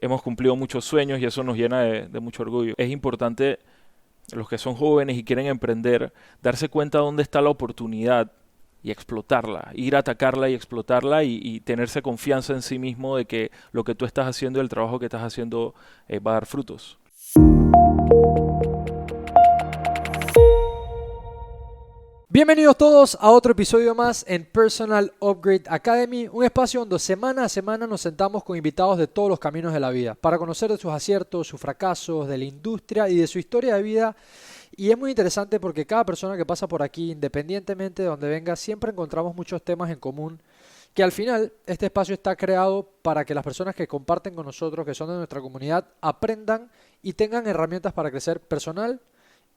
hemos cumplido muchos sueños y eso nos llena de mucho orgullo. Es importante, los que son jóvenes y quieren emprender, darse cuenta dónde está la oportunidad y explotarla, ir a atacarla y explotarla y tenerse confianza en sí mismo de que lo que tú estás haciendo y el trabajo que estás haciendo va a dar frutos. Bienvenidos todos a otro episodio más en Personal Upgrade Academy, un espacio donde semana a semana nos sentamos con invitados de todos los caminos de la vida para conocer de sus aciertos, sus fracasos, de la industria y de su historia de vida. Y es muy interesante porque cada persona que pasa por aquí, independientemente de donde venga, siempre encontramos muchos temas en común que al final este espacio está creado para que las personas que comparten con nosotros, que son de nuestra comunidad, aprendan y tengan herramientas para crecer personal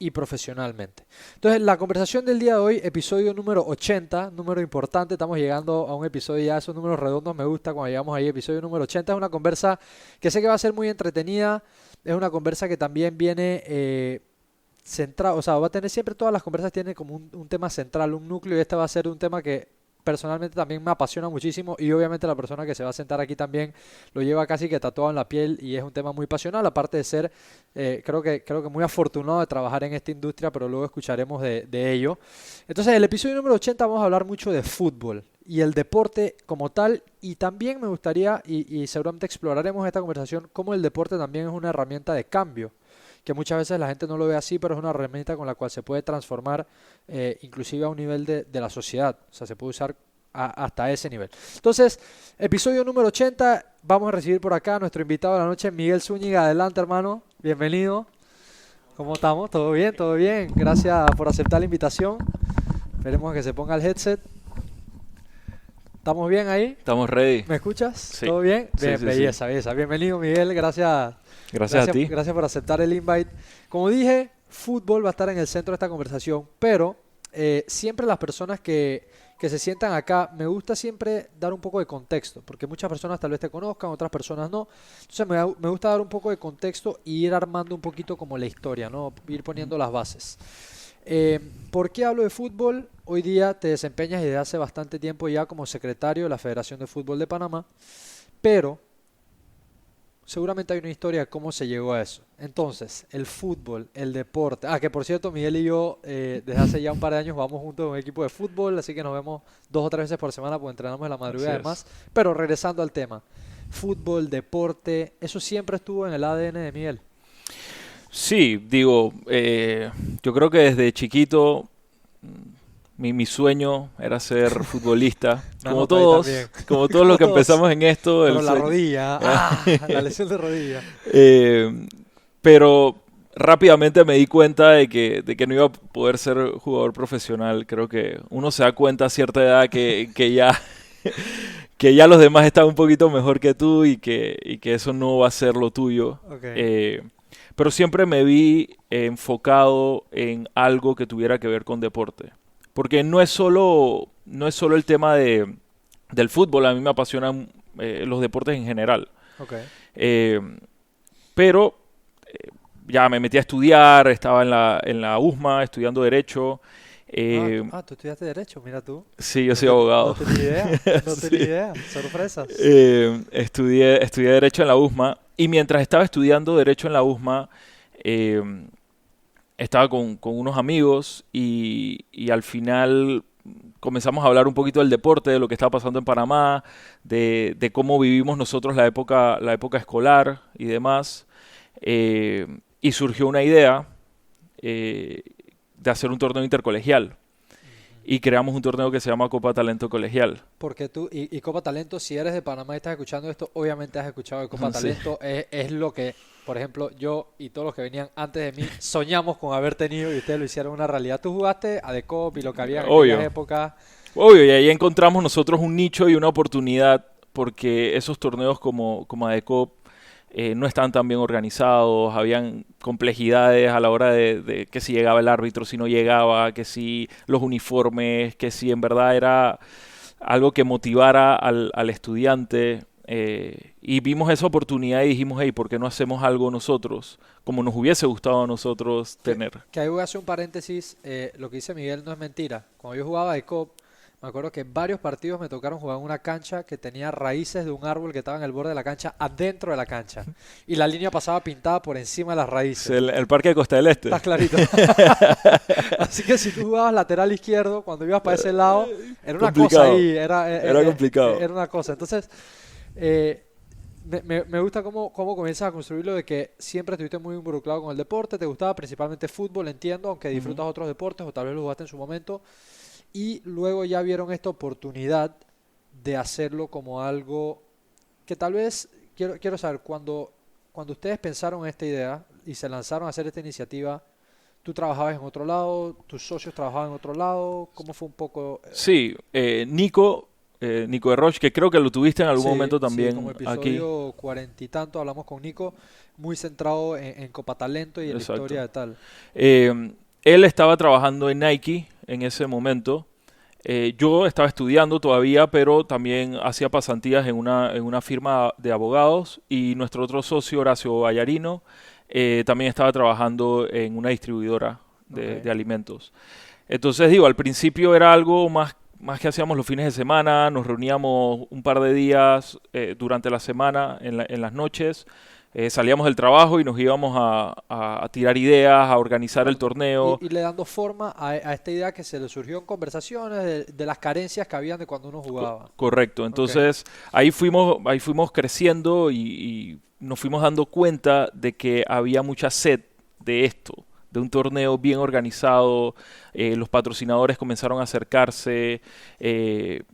y profesionalmente. Entonces, la conversación del día de hoy, episodio número 80, número importante, estamos llegando a un episodio ya, esos números redondos me gusta cuando llegamos ahí, episodio número 80, es una conversa que sé que va a ser muy entretenida, es una conversa que también viene centrada, o sea, va a tener siempre, todas las conversas tienen como un tema central, un núcleo, y este va a ser un tema que personalmente también me apasiona muchísimo y obviamente la persona que se va a sentar aquí también lo lleva casi que tatuado en la piel y es un tema muy pasional, aparte de ser creo que muy afortunado de trabajar en esta industria, pero luego escucharemos de ello. Entonces, el episodio número 80 vamos a hablar mucho de fútbol y el deporte como tal, y también me gustaría, y seguramente exploraremos esta conversación, cómo el deporte también es una herramienta de cambio, que muchas veces la gente no lo ve así, pero es una herramienta con la cual se puede transformar inclusive a un nivel de la sociedad, o sea, se puede usar hasta ese nivel. Entonces, episodio número 80, vamos a recibir por acá a nuestro invitado de la noche, Miguel Zúñiga. Adelante, hermano, bienvenido. ¿Cómo estamos? ¿Todo bien? ¿Todo bien? Gracias por aceptar la invitación. Esperemos que se ponga el headset. ¿Estamos bien ahí? ¿Estamos ready? ¿Me escuchas? Sí. ¿Todo bien? Sí, Bien, sí, belleza, belleza. Bienvenido, Miguel. Gracias. Gracias a ti. Gracias por aceptar el invite. Como dije, fútbol va a estar en el centro de esta conversación, pero siempre las personas que se sientan acá, me gusta siempre dar un poco de contexto, porque muchas personas tal vez te conozcan, otras personas no. Entonces me gusta dar un poco de contexto y ir armando un poquito como la historia, ¿no? Ir poniendo las bases. ¿Por qué hablo de fútbol? Hoy día te desempeñas desde hace bastante tiempo ya como secretario de la Federación de Fútbol de Panamá, pero seguramente hay una historia de cómo se llegó a eso. Entonces, el fútbol, el deporte. Que por cierto, Miguel y yo desde hace ya un par de años vamos juntos en un equipo de fútbol, así que nos vemos 2 o 3 veces por semana porque entrenamos en la madrugada además. Pero regresando al tema, fútbol, deporte, eso siempre estuvo en el ADN de Miguel. Sí, digo, yo creo que desde chiquito mi sueño era ser futbolista, como todos, como todos los que empezamos en esto. Pero la rodilla, la lesión de rodilla. Pero rápidamente me di cuenta de que no iba a poder ser jugador profesional. Creo que uno se da cuenta a cierta edad que ya, que ya los demás están un poquito mejor que tú y que eso no va a ser lo tuyo. Okay. Pero siempre me vi enfocado en algo que tuviera que ver con deporte. Porque no es solo el tema del fútbol, a mí me apasionan los deportes en general. Okay. Pero ya me metí a estudiar, estaba en la USMA estudiando Derecho. Tú estudiaste Derecho, mira tú. Sí, yo soy abogado. No tenía idea, no Sí. tenía idea, sorpresas. Estudié Derecho en la USMA y mientras estaba estudiando Derecho en la USMA, estaba con unos amigos y al final comenzamos a hablar un poquito del deporte, de lo que estaba pasando en Panamá, de cómo vivimos nosotros la época escolar y demás. Y surgió una idea de hacer un torneo intercolegial. Y creamos un torneo que se llama Copa Talento Colegial. Porque tú, y Copa Talento, si eres de Panamá y estás escuchando esto, obviamente has escuchado de Copa Talento. Es lo que, por ejemplo, yo y todos los que venían antes de mí soñamos con haber tenido y ustedes lo hicieron una realidad. Tú jugaste a Decop y lo que había en aquella época. Obvio, y ahí encontramos nosotros un nicho y una oportunidad porque esos torneos como Adecop no estaban tan bien organizados, habían complejidades a la hora de que si llegaba el árbitro, si no llegaba, que si los uniformes, que si en verdad era algo que motivara al estudiante. Y vimos esa oportunidad y dijimos, hey, ¿por qué no hacemos algo nosotros como nos hubiese gustado a nosotros tener? Que ahí voy a hacer un paréntesis, lo que dice Miguel no es mentira. Cuando yo jugaba de COP, Me acuerdo que en varios partidos me tocaron jugar en una cancha que tenía raíces de un árbol que estaba en el borde de la cancha, adentro de la cancha. Y la línea pasaba pintada por encima de las Es raíces. el Parque de Costa del Este. Estás clarito. Así que si tú jugabas lateral izquierdo, cuando ibas para ese lado, era una cosa Complicado. ahí. Era complicado. Era una cosa. Entonces, eh, me gusta cómo comienzas a construirlo de que siempre estuviste muy involucrado con el deporte, te gustaba principalmente fútbol, entiendo, aunque disfrutas Ujú. otros deportes o tal vez lo jugaste en su momento. Y luego ya vieron esta oportunidad de hacerlo como algo que tal vez, quiero saber, cuando ustedes pensaron en esta idea y se lanzaron a hacer esta iniciativa, ¿tú trabajabas en otro lado? ¿Tus socios trabajaban en otro lado? ¿Cómo fue un poco? Sí, Nico de Roche, que creo que lo tuviste en algún Sí, momento sí, como también aquí. episodio 40 y tanto hablamos con Nico, muy centrado en Copa Talento y en la historia Exacto. de tal. Él estaba trabajando en Nike en ese momento. Yo estaba estudiando todavía, pero también hacía pasantías en una firma de abogados y nuestro otro socio, Horacio Vallarino, también estaba trabajando en una distribuidora Ok. de alimentos. Entonces, digo, al principio era algo más que hacíamos los fines de semana, nos reuníamos un par de días durante la semana, en las noches, salíamos del trabajo y nos íbamos a tirar ideas, a organizar el Claro. torneo. Y le dando forma a esta idea que se le surgió en conversaciones de las carencias que habían de cuando uno jugaba. Correcto, Ok. entonces ahí fuimos creciendo y nos fuimos dando cuenta de que había mucha sed de esto, de un torneo bien organizado, los patrocinadores comenzaron a acercarse,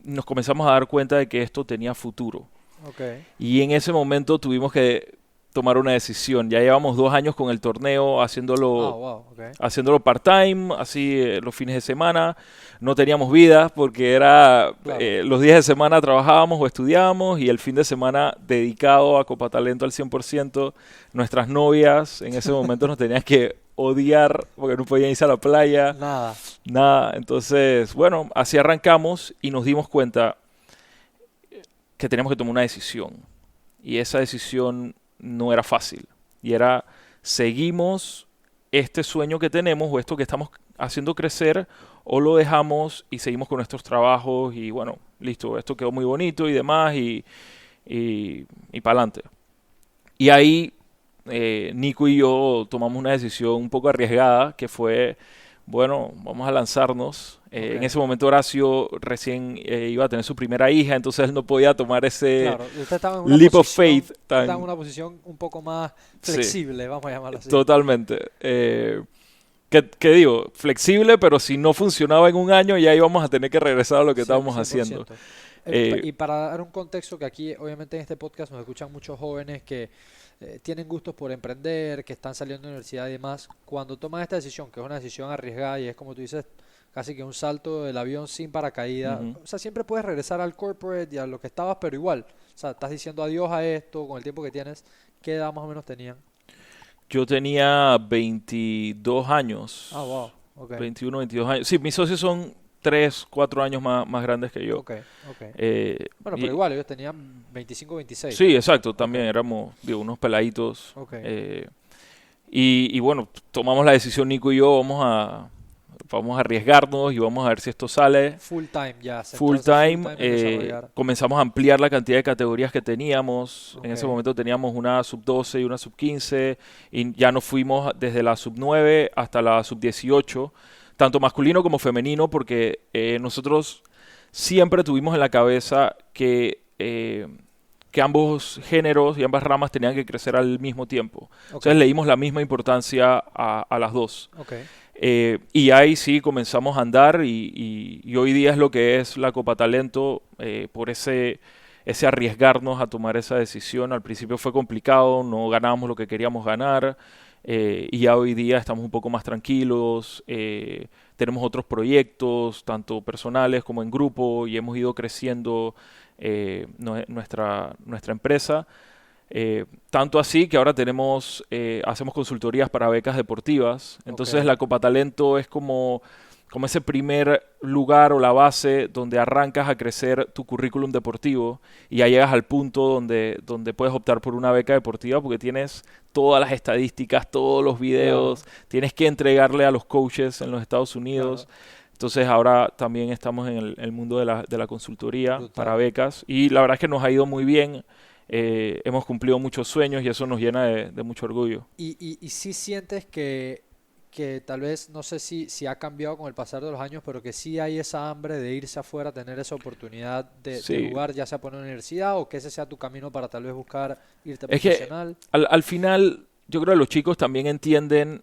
nos comenzamos a dar cuenta de que esto tenía futuro. Ok. Y en ese momento tuvimos que tomar una decisión. Ya llevamos 2 años con el torneo, Ah, wow, ok. haciéndolo part-time, así los fines de semana. No teníamos vida porque era Claro. los días de semana trabajábamos o estudiábamos y el fin de semana dedicado a Copa Talento al 100%. Nuestras novias en ese momento nos tenían que odiar porque no podían irse a la playa, Nada. nada. Entonces, bueno, así arrancamos y nos dimos cuenta que teníamos que tomar una decisión. Y esa decisión no era fácil. Y era, seguimos este sueño que tenemos o esto que estamos haciendo crecer o lo dejamos y seguimos con nuestros trabajos y bueno, listo, esto quedó muy bonito y demás y para adelante. Y ahí Nico y yo tomamos una decisión un poco arriesgada que fue, bueno, vamos a lanzarnos. Ok. En ese momento Horacio recién iba a tener su primera hija, entonces él no podía tomar ese Claro. Y usted estaba en una leap of posición, faith estaba en tan... una posición un poco más Sí, flexible, vamos a llamarlo así. totalmente. Que digo, flexible, pero si no funcionaba en un año ya íbamos a tener que regresar a lo que estábamos haciendo. 100%. Eh, Y para dar un contexto, que aquí obviamente en este podcast nos escuchan muchos jóvenes que tienen gustos por emprender, que están saliendo de la universidad y demás, cuando toman esta decisión, que es una decisión arriesgada y es como tú dices, casi que un salto del avión sin paracaídas, ujú. o sea, siempre puedes regresar al corporate y a lo que estabas, pero igual, o sea, estás diciendo adiós a esto con el tiempo que tienes, ¿qué edad más o menos tenían? Yo tenía 22 Ah, wow, años, ok, 21, 22 años. Sí, mis socios son 3, 4 años más grandes que yo. ok, ok. Eh, Bueno, pero y, igual, ellos tenían 25, 26. sí, exacto, Ok, también éramos, digo, unos peladitos. ok. Y bueno, tomamos la decisión Nico y yo, vamos a arriesgarnos y vamos a ver si esto sale. Full time ya, Full centrarse full time, time en desarrollar. comenzamos a ampliar la cantidad de categorías que teníamos. En Ok, ese momento teníamos una sub 12 y una sub 15 y ya nos fuimos desde la sub 9 hasta la sub 18, tanto masculino como femenino, porque nosotros siempre tuvimos en la cabeza que ambos géneros y ambas ramas tenían que crecer al mismo tiempo. ok, Entonces le dimos la misma importancia a las dos. ok. Y ahí sí comenzamos a andar y hoy día es lo que es la Copa Talento por ese arriesgarnos a tomar esa decisión. Al principio fue complicado, no ganábamos lo que queríamos ganar y ya hoy día estamos un poco más tranquilos. Tenemos otros proyectos, tanto personales como en grupo y hemos ido creciendo nuestra empresa. Tanto así que ahora hacemos consultorías para becas deportivas. Ok, Entonces la Copa Talento es como ese primer lugar o la base donde arrancas a crecer tu currículum deportivo y ya llegas al punto donde puedes optar por una beca deportiva porque tienes todas las estadísticas, todos los claro, videos, tienes que entregarle a los coaches en los Estados Unidos. claro. Entonces ahora también estamos en el mundo de la consultoría Brutal. para becas y la verdad es que nos ha ido muy bien. Hemos cumplido muchos sueños y eso nos llena de mucho orgullo. Y sí sientes que tal vez, no sé si ha cambiado con el pasar de los años, pero que sí hay esa hambre de irse afuera, tener esa oportunidad de Sí, jugar, ya sea por una universidad o que ese sea tu camino para tal vez buscar irte es que profesional. al final yo creo que los chicos también entienden,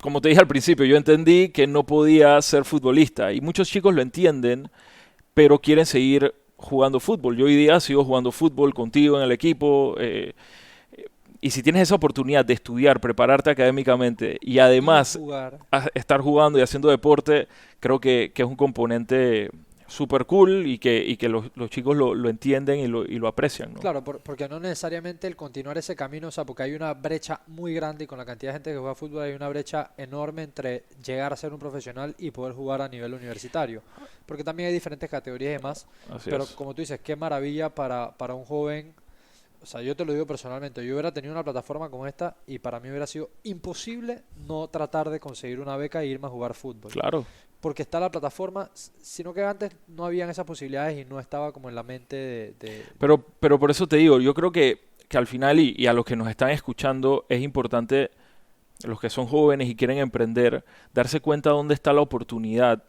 como te dije al principio, yo entendí que no podía ser futbolista y muchos chicos lo entienden, pero quieren seguir jugando fútbol. Yo hoy día sigo jugando fútbol contigo en el equipo. Y si tienes esa oportunidad de estudiar, prepararte académicamente y Y además jugar. estar jugando y haciendo deporte, creo que es un componente súper cool y que los chicos lo entienden y lo aprecian, ¿no? Claro, porque no necesariamente el continuar ese camino, o sea, porque hay una brecha muy grande y con la cantidad de gente que juega fútbol hay una brecha enorme entre llegar a ser un profesional y poder jugar a nivel universitario. Porque también hay diferentes categorías y demás, Así pero es. como tú dices, qué maravilla para un joven. O sea, yo te lo digo personalmente, yo hubiera tenido una plataforma como esta y para mí hubiera sido imposible no tratar de conseguir una beca e irme a jugar fútbol. Claro. Porque está la plataforma, sino que antes no habían esas posibilidades y no estaba como en la mente Pero por eso te digo, yo creo que al final y a los que nos están escuchando es importante, los que son jóvenes y quieren emprender, darse cuenta dónde está la oportunidad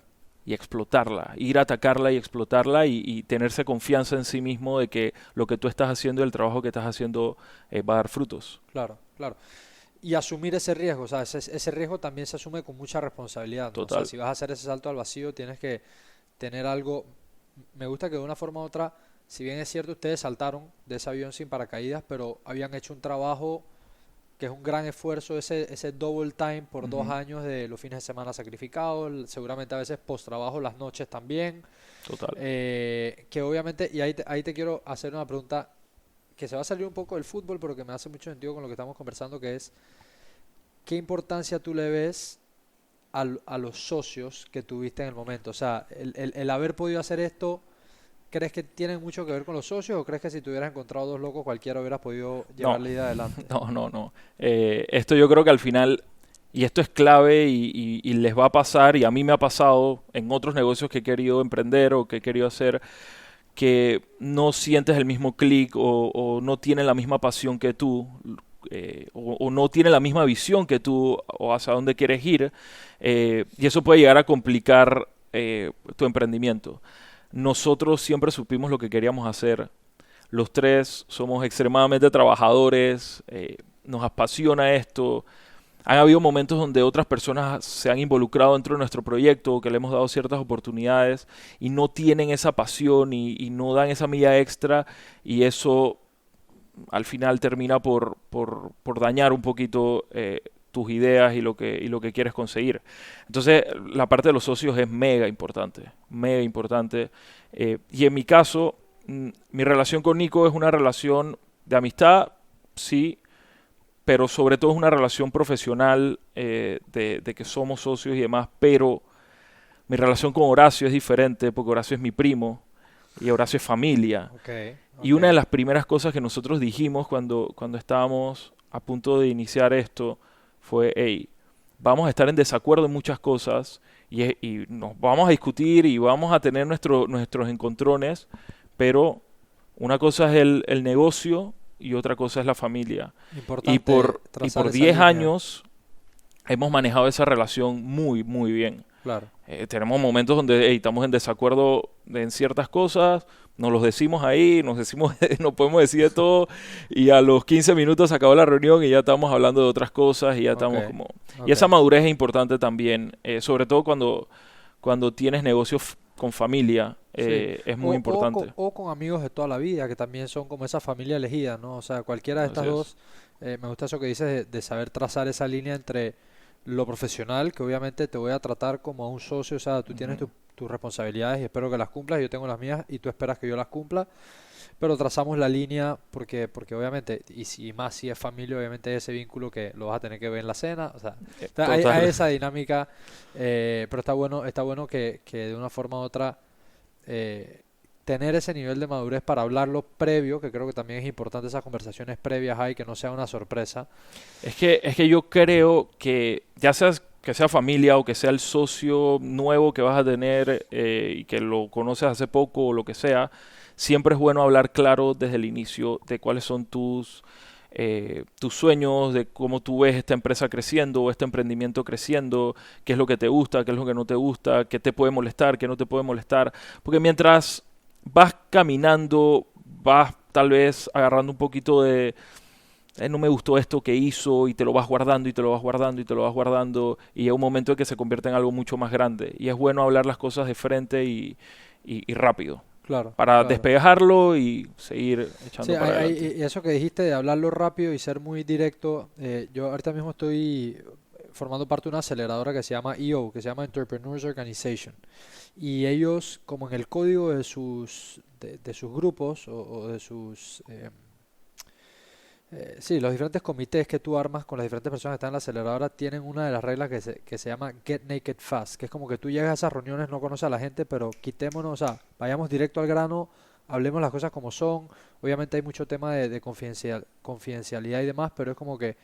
y explotarla, ir a atacarla y explotarla y tenerse confianza en sí mismo de que lo que tú estás haciendo y el trabajo que estás haciendo va a dar frutos. Claro, claro. Y asumir ese riesgo, o sea, ese riesgo también se asume con mucha responsabilidad, ¿no? O sea, Total. si vas a hacer ese salto al vacío, tienes que tener algo. Me gusta que de una forma u otra, si bien es cierto, ustedes saltaron de ese avión sin paracaídas, pero habían hecho un trabajo que es un gran esfuerzo, ese double time por dos Ujú. años de los fines de semana sacrificados, seguramente a veces post trabajo las noches también, Total. que obviamente, y ahí te quiero hacer una pregunta que se va a salir un poco del fútbol, pero que me hace mucho sentido con lo que estamos conversando, que es, ¿qué importancia tú le ves a los socios que tuviste en el momento? O sea, el haber podido hacer esto, ¿crees que tiene mucho que ver con los socios o crees que si te hubieras encontrado dos locos cualquiera hubieras podido llevar No, la idea adelante? no. Esto yo creo que al final, y esto es clave y les va a pasar, y a mí me ha pasado en otros negocios que he querido emprender o que he querido hacer, que no sientes el mismo clic o no tienen la misma pasión que tú, o no tienen la misma visión que tú o hacia dónde quieres ir, y eso puede llegar a complicar tu emprendimiento. Nosotros siempre supimos lo que queríamos hacer. Los tres somos extremadamente trabajadores, nos apasiona esto. Han habido momentos donde otras personas se han involucrado dentro de nuestro proyecto, que le hemos dado ciertas oportunidades y no tienen esa pasión y no dan esa milla extra y eso al final termina por dañar un poquito tus ideas y lo que quieres conseguir. Entonces, la parte de los socios es mega importante, mega importante. Y en mi caso, mi relación con Nico es una relación de amistad, sí, pero sobre todo es una relación profesional de que somos socios y demás, pero mi relación con Horacio es diferente porque Horacio es mi primo y Horacio es familia. Ok, Y ok. una de las primeras cosas que nosotros dijimos cuando estábamos a punto de iniciar esto fue, hey, vamos a estar en desacuerdo en muchas cosas y nos vamos a discutir y vamos a tener nuestros encontrones, pero una cosa es el negocio y otra cosa es la familia. Importante Y trazar por esa 10 línea, años hemos manejado esa relación muy, muy bien. claro. Tenemos momentos donde hey, estamos en desacuerdo en ciertas cosas, nos los decimos ahí, nos decimos, nos podemos decir de todo, y a los 15 minutos se acabó la reunión y ya estamos hablando de otras cosas y ya Ok, estamos como... Y ok. esa madurez es importante también, sobre todo cuando tienes negocios con familia, Sí, es muy importante. o con amigos de toda la vida, que también son como esa familia elegida, ¿no? O sea, cualquiera de estas Así es. dos, me gusta eso que dices de saber trazar esa línea entre lo profesional, que obviamente te voy a tratar como a un socio, o sea, tú tienes Ujú. tus responsabilidades y espero que las cumplas, yo tengo las mías y tú esperas que yo las cumpla, pero trazamos la línea porque obviamente, y si más si es familia, obviamente hay ese vínculo que lo vas a tener que ver en la cena, o sea, hay Total. esa dinámica, pero está bueno que de una forma u otra eh, tener ese nivel de madurez para hablarlo previo, que creo que también es importante esas conversaciones previas hay, que no sea una sorpresa. Es que yo creo que ya seas que sea familia o que sea el socio nuevo que vas a tener y que lo conoces hace poco o lo que sea, siempre es bueno hablar claro desde el inicio de cuáles son tus sueños, de cómo tú ves esta empresa creciendo o este emprendimiento creciendo, qué es lo que te gusta, qué es lo que no te gusta, qué te puede molestar, qué no te puede molestar. Porque mientras vas caminando, vas tal vez agarrando un poquito de no me gustó esto que hizo y te lo vas guardando y te lo vas guardando y te lo vas guardando y llega un momento en que se convierte en algo mucho más grande y es bueno hablar las cosas de frente y rápido Claro, para claro. despejarlo y seguir echando Sí, para adelante. y eso que dijiste de hablarlo rápido y ser muy directo, yo ahorita mismo estoy formando parte de una aceleradora que se llama EO, que se llama Entrepreneurs Organization. Y ellos, como en el código de sus grupos o de sus sí, los diferentes comités que tú armas con las diferentes personas que están en la aceleradora tienen una de las reglas que se llama Get Naked Fast, que es como que tú llegas a esas reuniones, no conoces a la gente, pero quitémonos, o sea, vayamos directo al grano, hablemos las cosas como son. Obviamente hay mucho tema de confidencialidad y demás, pero es como que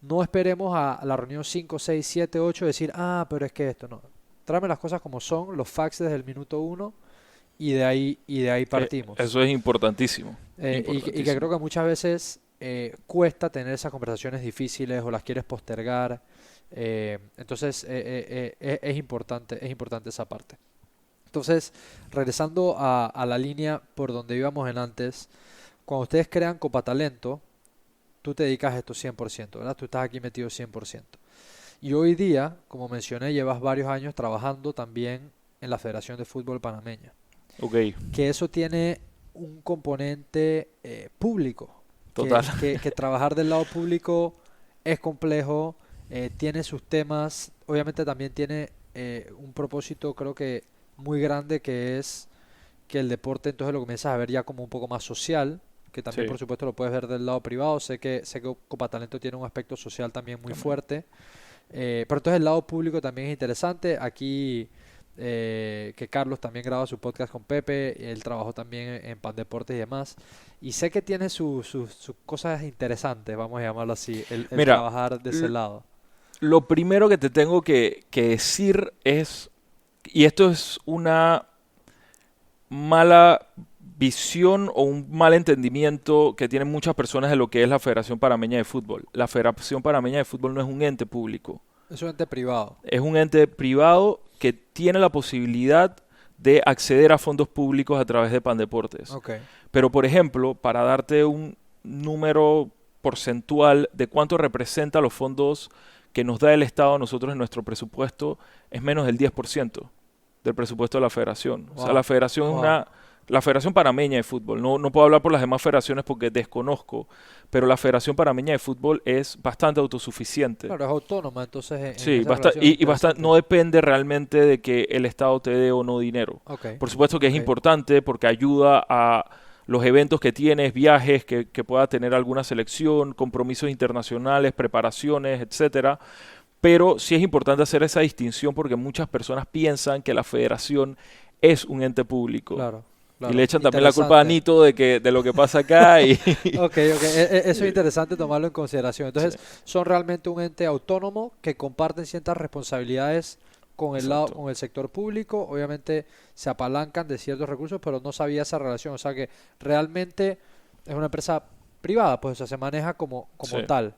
no esperemos a la reunión 5 6 7 8 decir, ah, pero es que esto, no. Tráeme las cosas como son, los facts desde el minuto uno y de ahí partimos. Eso es importantísimo, Y que creo importantísimo. que muchas veces cuesta tener esas conversaciones difíciles o las quieres postergar. Entonces es importante esa parte. Entonces, regresando a la línea por donde íbamos en antes, cuando ustedes crean Copa Talento, tú te dedicas a esto 100%, ¿verdad? Tú estás aquí metido 100%. Y hoy día, como mencioné, llevas varios años trabajando también en la Federación de Fútbol Panameña, Ok, que eso tiene un componente público, total. que trabajar del lado público es complejo, tiene sus temas, obviamente también tiene un propósito creo que muy grande que es que el deporte entonces lo comienzas a ver ya como un poco más social, que también Sí, por supuesto lo puedes ver del lado privado, sé que Copa Talento tiene un aspecto social también muy también. fuerte, pero entonces el lado público también es interesante. Aquí que Carlos también graba su podcast con Pepe, él trabajó también en Pan Deportes y demás. Y sé que tiene sus cosas interesantes, vamos a llamarlo así, el Mira, trabajar de ese l- lado. lo primero que te tengo que decir es, y esto es una mala visión o un mal entendimiento que tienen muchas personas de lo que es la Federación Panameña de Fútbol. La Federación Panameña de Fútbol no es un ente público, Es un ente privado. es un ente privado que tiene la posibilidad de acceder a fondos públicos a través de Pandeportes. Ok, Pero, por ejemplo, para darte un número porcentual de cuánto representa los fondos que nos da el Estado a nosotros en nuestro presupuesto, es menos del 10% del presupuesto de la federación. O sea, la wow, federación es wow. la Federación Panameña de Fútbol, no puedo hablar por las demás federaciones porque desconozco, pero la Federación Panameña de Fútbol es bastante autosuficiente. Claro, es autónoma, entonces en Sí, esa relación es no interesante. depende realmente de que el Estado te dé o no dinero. Ok, Por supuesto que es ok, importante porque ayuda a los eventos que tienes, viajes que pueda tener alguna selección, compromisos internacionales, preparaciones, etcétera. Pero sí es importante hacer esa distinción porque muchas personas piensan que la federación es un ente público. claro, Y le claro. echan también la culpa a Interesante. Nito de lo que pasa acá. Ok, ok, eso es interesante tomarlo en consideración. Sí, Entonces, son realmente un ente autónomo que comparten ciertas responsabilidades con el lado, exacto. con el sector público. Obviamente se apalancan de ciertos recursos, pero no sabía esa relación. O sea que realmente es una empresa privada, pues o sea, se maneja Sí. como tal.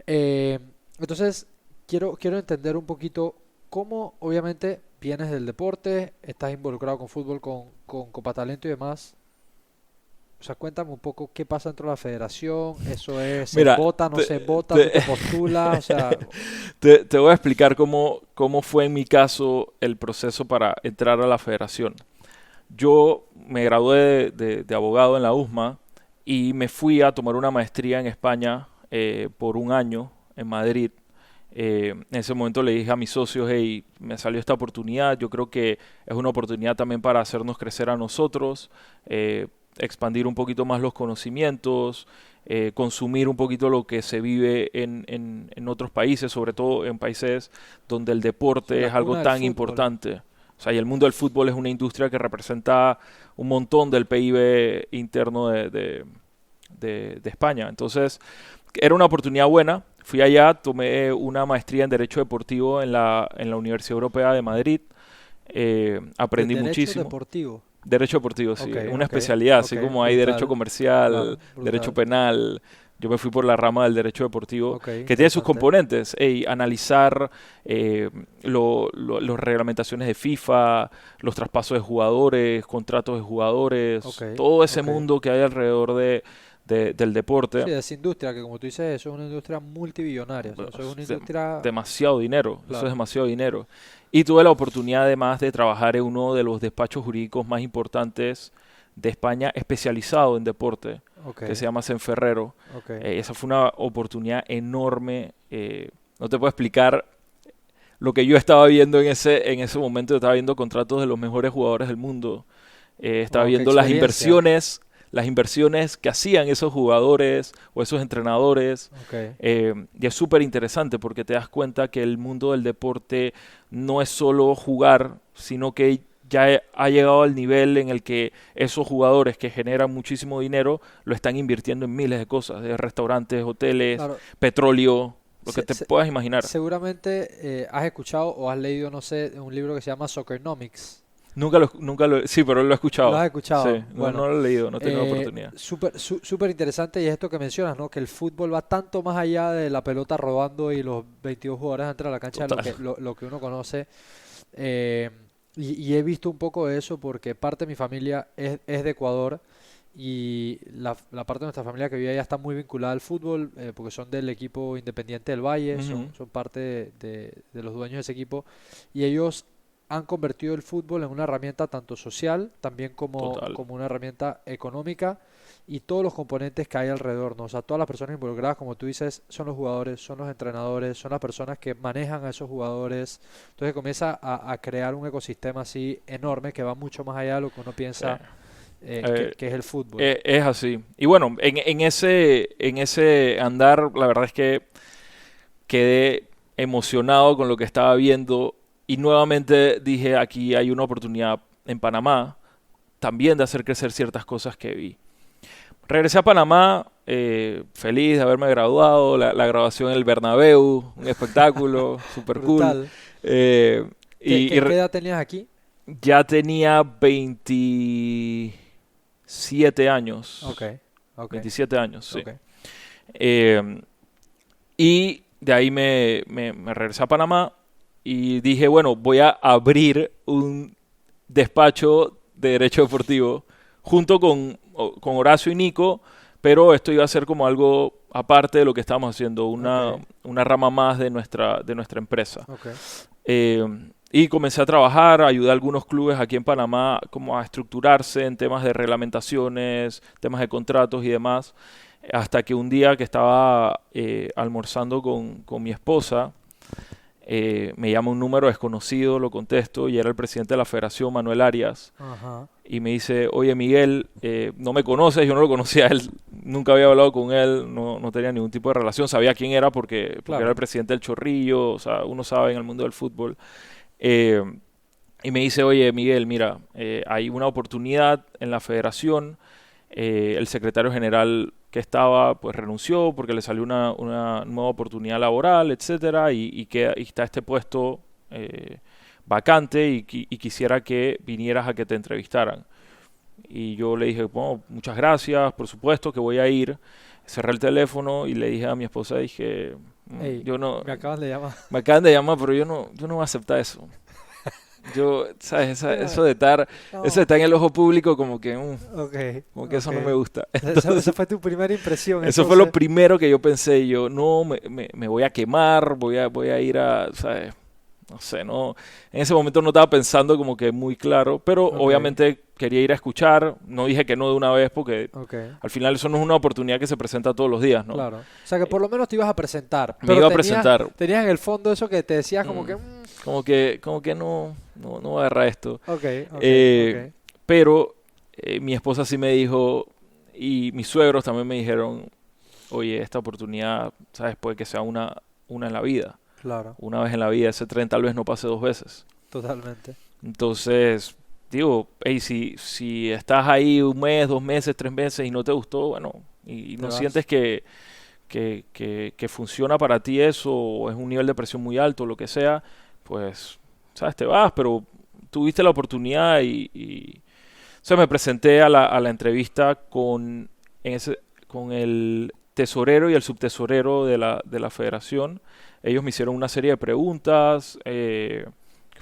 Eh, entonces, quiero entender un poquito cómo, obviamente, vienes del deporte, estás involucrado con fútbol, con Copa Talento y demás. O sea, cuéntame un poco qué pasa dentro de la federación, eso es, se Mira, vota, no te, se vota, tú te- te postulas, o sea, te voy a explicar cómo fue en mi caso el proceso para entrar a la federación. Yo me gradué de abogado en la USMA y me fui a tomar una maestría en España por un año en Madrid. En ese momento le dije a mis socios, hey, me salió esta oportunidad, yo creo que es una oportunidad también para hacernos crecer a nosotros, expandir un poquito más los conocimientos, consumir un poquito lo que se vive en otros países, sobre todo en países donde el sí, deporte la es algo cuna del tan fútbol. importante. O sea, y el mundo del fútbol es una industria que representa un montón del PIB interno de España. Entonces, era una oportunidad buena. fui allá, tomé una maestría en Derecho Deportivo en la Universidad Europea de Madrid. Aprendí Derecho muchísimo. deportivo. Derecho deportivo, sí. Ok, Una ok, especialidad, así ok, como hay derecho brutal. comercial, Claro, derecho brutal. penal. Yo me fui por la rama del derecho deportivo, Ok, que tiene sus interesante. componentes. Ey, analizar las reglamentaciones de FIFA, los traspasos de jugadores, contratos de jugadores, Ok, todo ese ok. mundo que hay alrededor del deporte. Sí, de esa industria, que como tú dices, eso es una industria multibillonaria. O sea, eso es una Es industria... demasiado dinero, eso es Claro, demasiado dinero. Y tuve la oportunidad además de trabajar en uno de los despachos jurídicos más importantes de España, especializado en deporte, ok, que se llama Senferrero. ok. Esa fue una oportunidad enorme. No te puedo explicar lo que yo estaba viendo en ese momento. Yo estaba viendo contratos de los mejores jugadores del mundo. Estaba Wow, qué viendo experiencia. las inversiones que hacían esos jugadores o esos entrenadores. Ok, Y es súper interesante porque te das cuenta que el mundo del deporte no es solo jugar, sino que ya ha llegado al nivel en el que esos jugadores que generan muchísimo dinero lo están invirtiendo en miles de cosas, de restaurantes, hoteles, claro. petróleo, lo que Se- te se- puedas imaginar. Seguramente has escuchado o has leído, no sé, un libro que se llama Soccernomics. Sí, pero lo he ¿Lo escuchado. has Sí, escuchado? no, Bueno, no lo he leído, no he tenido la oportunidad. súper interesante y es esto que mencionas, ¿no? Que el fútbol va tanto más allá de la pelota rodando y los 22 jugadores dentro de la cancha de Total. lo que uno conoce. Eh, y he visto un poco de eso porque parte de mi familia es de Ecuador y la parte de nuestra familia que vive allá está muy vinculada al fútbol porque son del equipo Independiente del Valle, Ujú, son parte de los dueños de ese equipo y ellos han convertido el fútbol en una herramienta tanto social, también total. como una herramienta económica y todos los componentes que hay alrededor, ¿no? O sea, todas las personas involucradas, como tú dices, son los jugadores, son los entrenadores, son las personas que manejan a esos jugadores. Entonces comienza a crear un ecosistema así enorme que va mucho más allá de lo que uno Sí. piensa Eh, que es el fútbol. es así. Y bueno, en ese andar, la verdad es que quedé emocionado con lo que estaba viendo y nuevamente dije, aquí hay una oportunidad en Panamá también de hacer crecer ciertas cosas que vi. Regresé a Panamá, feliz de haberme graduado, la graduación en el Bernabéu, un espectáculo súper cool. Brutal. Eh, y, y Qué re- edad tenías aquí? ya tenía 27 años. Ok, ok, 27 años, sí. ok. Eh, y de ahí me regresé a Panamá y dije, bueno, voy a abrir un despacho de derecho deportivo junto con Horacio y Nico, pero esto iba a ser como algo aparte de lo que estábamos haciendo, Ok, una rama más de nuestra empresa. ok. Eh, y comencé a trabajar, ayudé a algunos clubes aquí en Panamá como a estructurarse en temas de reglamentaciones, temas de contratos y demás, hasta que un día que estaba almorzando con mi esposa, me llama un número desconocido, lo contesto y era el presidente de la federación, Manuel Arias, Ajá, y me dice, oye Miguel, no me conoces, yo no lo conocía a él, nunca había hablado con él, no tenía ningún tipo de relación, sabía quién era porque era el claro. presidente del Chorrillo, o sea, uno sabe en el mundo del fútbol. Eh, y me dice, oye Miguel, mira, hay una oportunidad en la federación, el secretario general que estaba pues renunció porque le salió una nueva oportunidad laboral, etcétera, y está este puesto vacante y quisiera que vinieras a que te entrevistaran. Y yo le dije, bueno, muchas gracias, por supuesto que voy a ir. Cerré el teléfono y le dije a mi esposa, dije, Ey, yo no, me acaban de llamar. me acaban de llamar, pero yo no voy a aceptar eso. Yo, ¿sabes? Eso de No, estar en el ojo público como que, ok, como que eso ok. no me gusta. Esa fue tu primera impresión, Eso fue lo entonces. primero que yo pensé. Yo, no, me voy a quemar, voy a ir a, ¿sabes? No sé, no. En ese momento no estaba pensando como que muy claro, pero Ok, obviamente quería ir a escuchar. No dije que no de una vez porque ok, al final eso no es una oportunidad que se presenta todos los días, ¿no? claro. O sea que por lo menos te ibas a presentar, Me pero iba a presentar. tenías en el fondo eso que te decías como mm, que, como que no voy a agarrar esto. ok, ok, Eh, ok, pero mi esposa sí me dijo, y mis suegros también me dijeron, oye, esta oportunidad, ¿sabes? Puede que sea una en la vida. claro, Una vez en la vida, ese tren tal vez no pase dos veces. totalmente. Entonces, digo, hey, si estás ahí un mes, 2 meses, 3 meses y no te gustó, bueno, y Te no vas. sientes que funciona para ti eso, o es un nivel de presión muy alto, lo que sea, pues, sabes, te vas, pero tuviste la oportunidad o sea, me presenté a la entrevista con el tesorero y el subtesorero de la federación. Ellos me hicieron una serie de preguntas,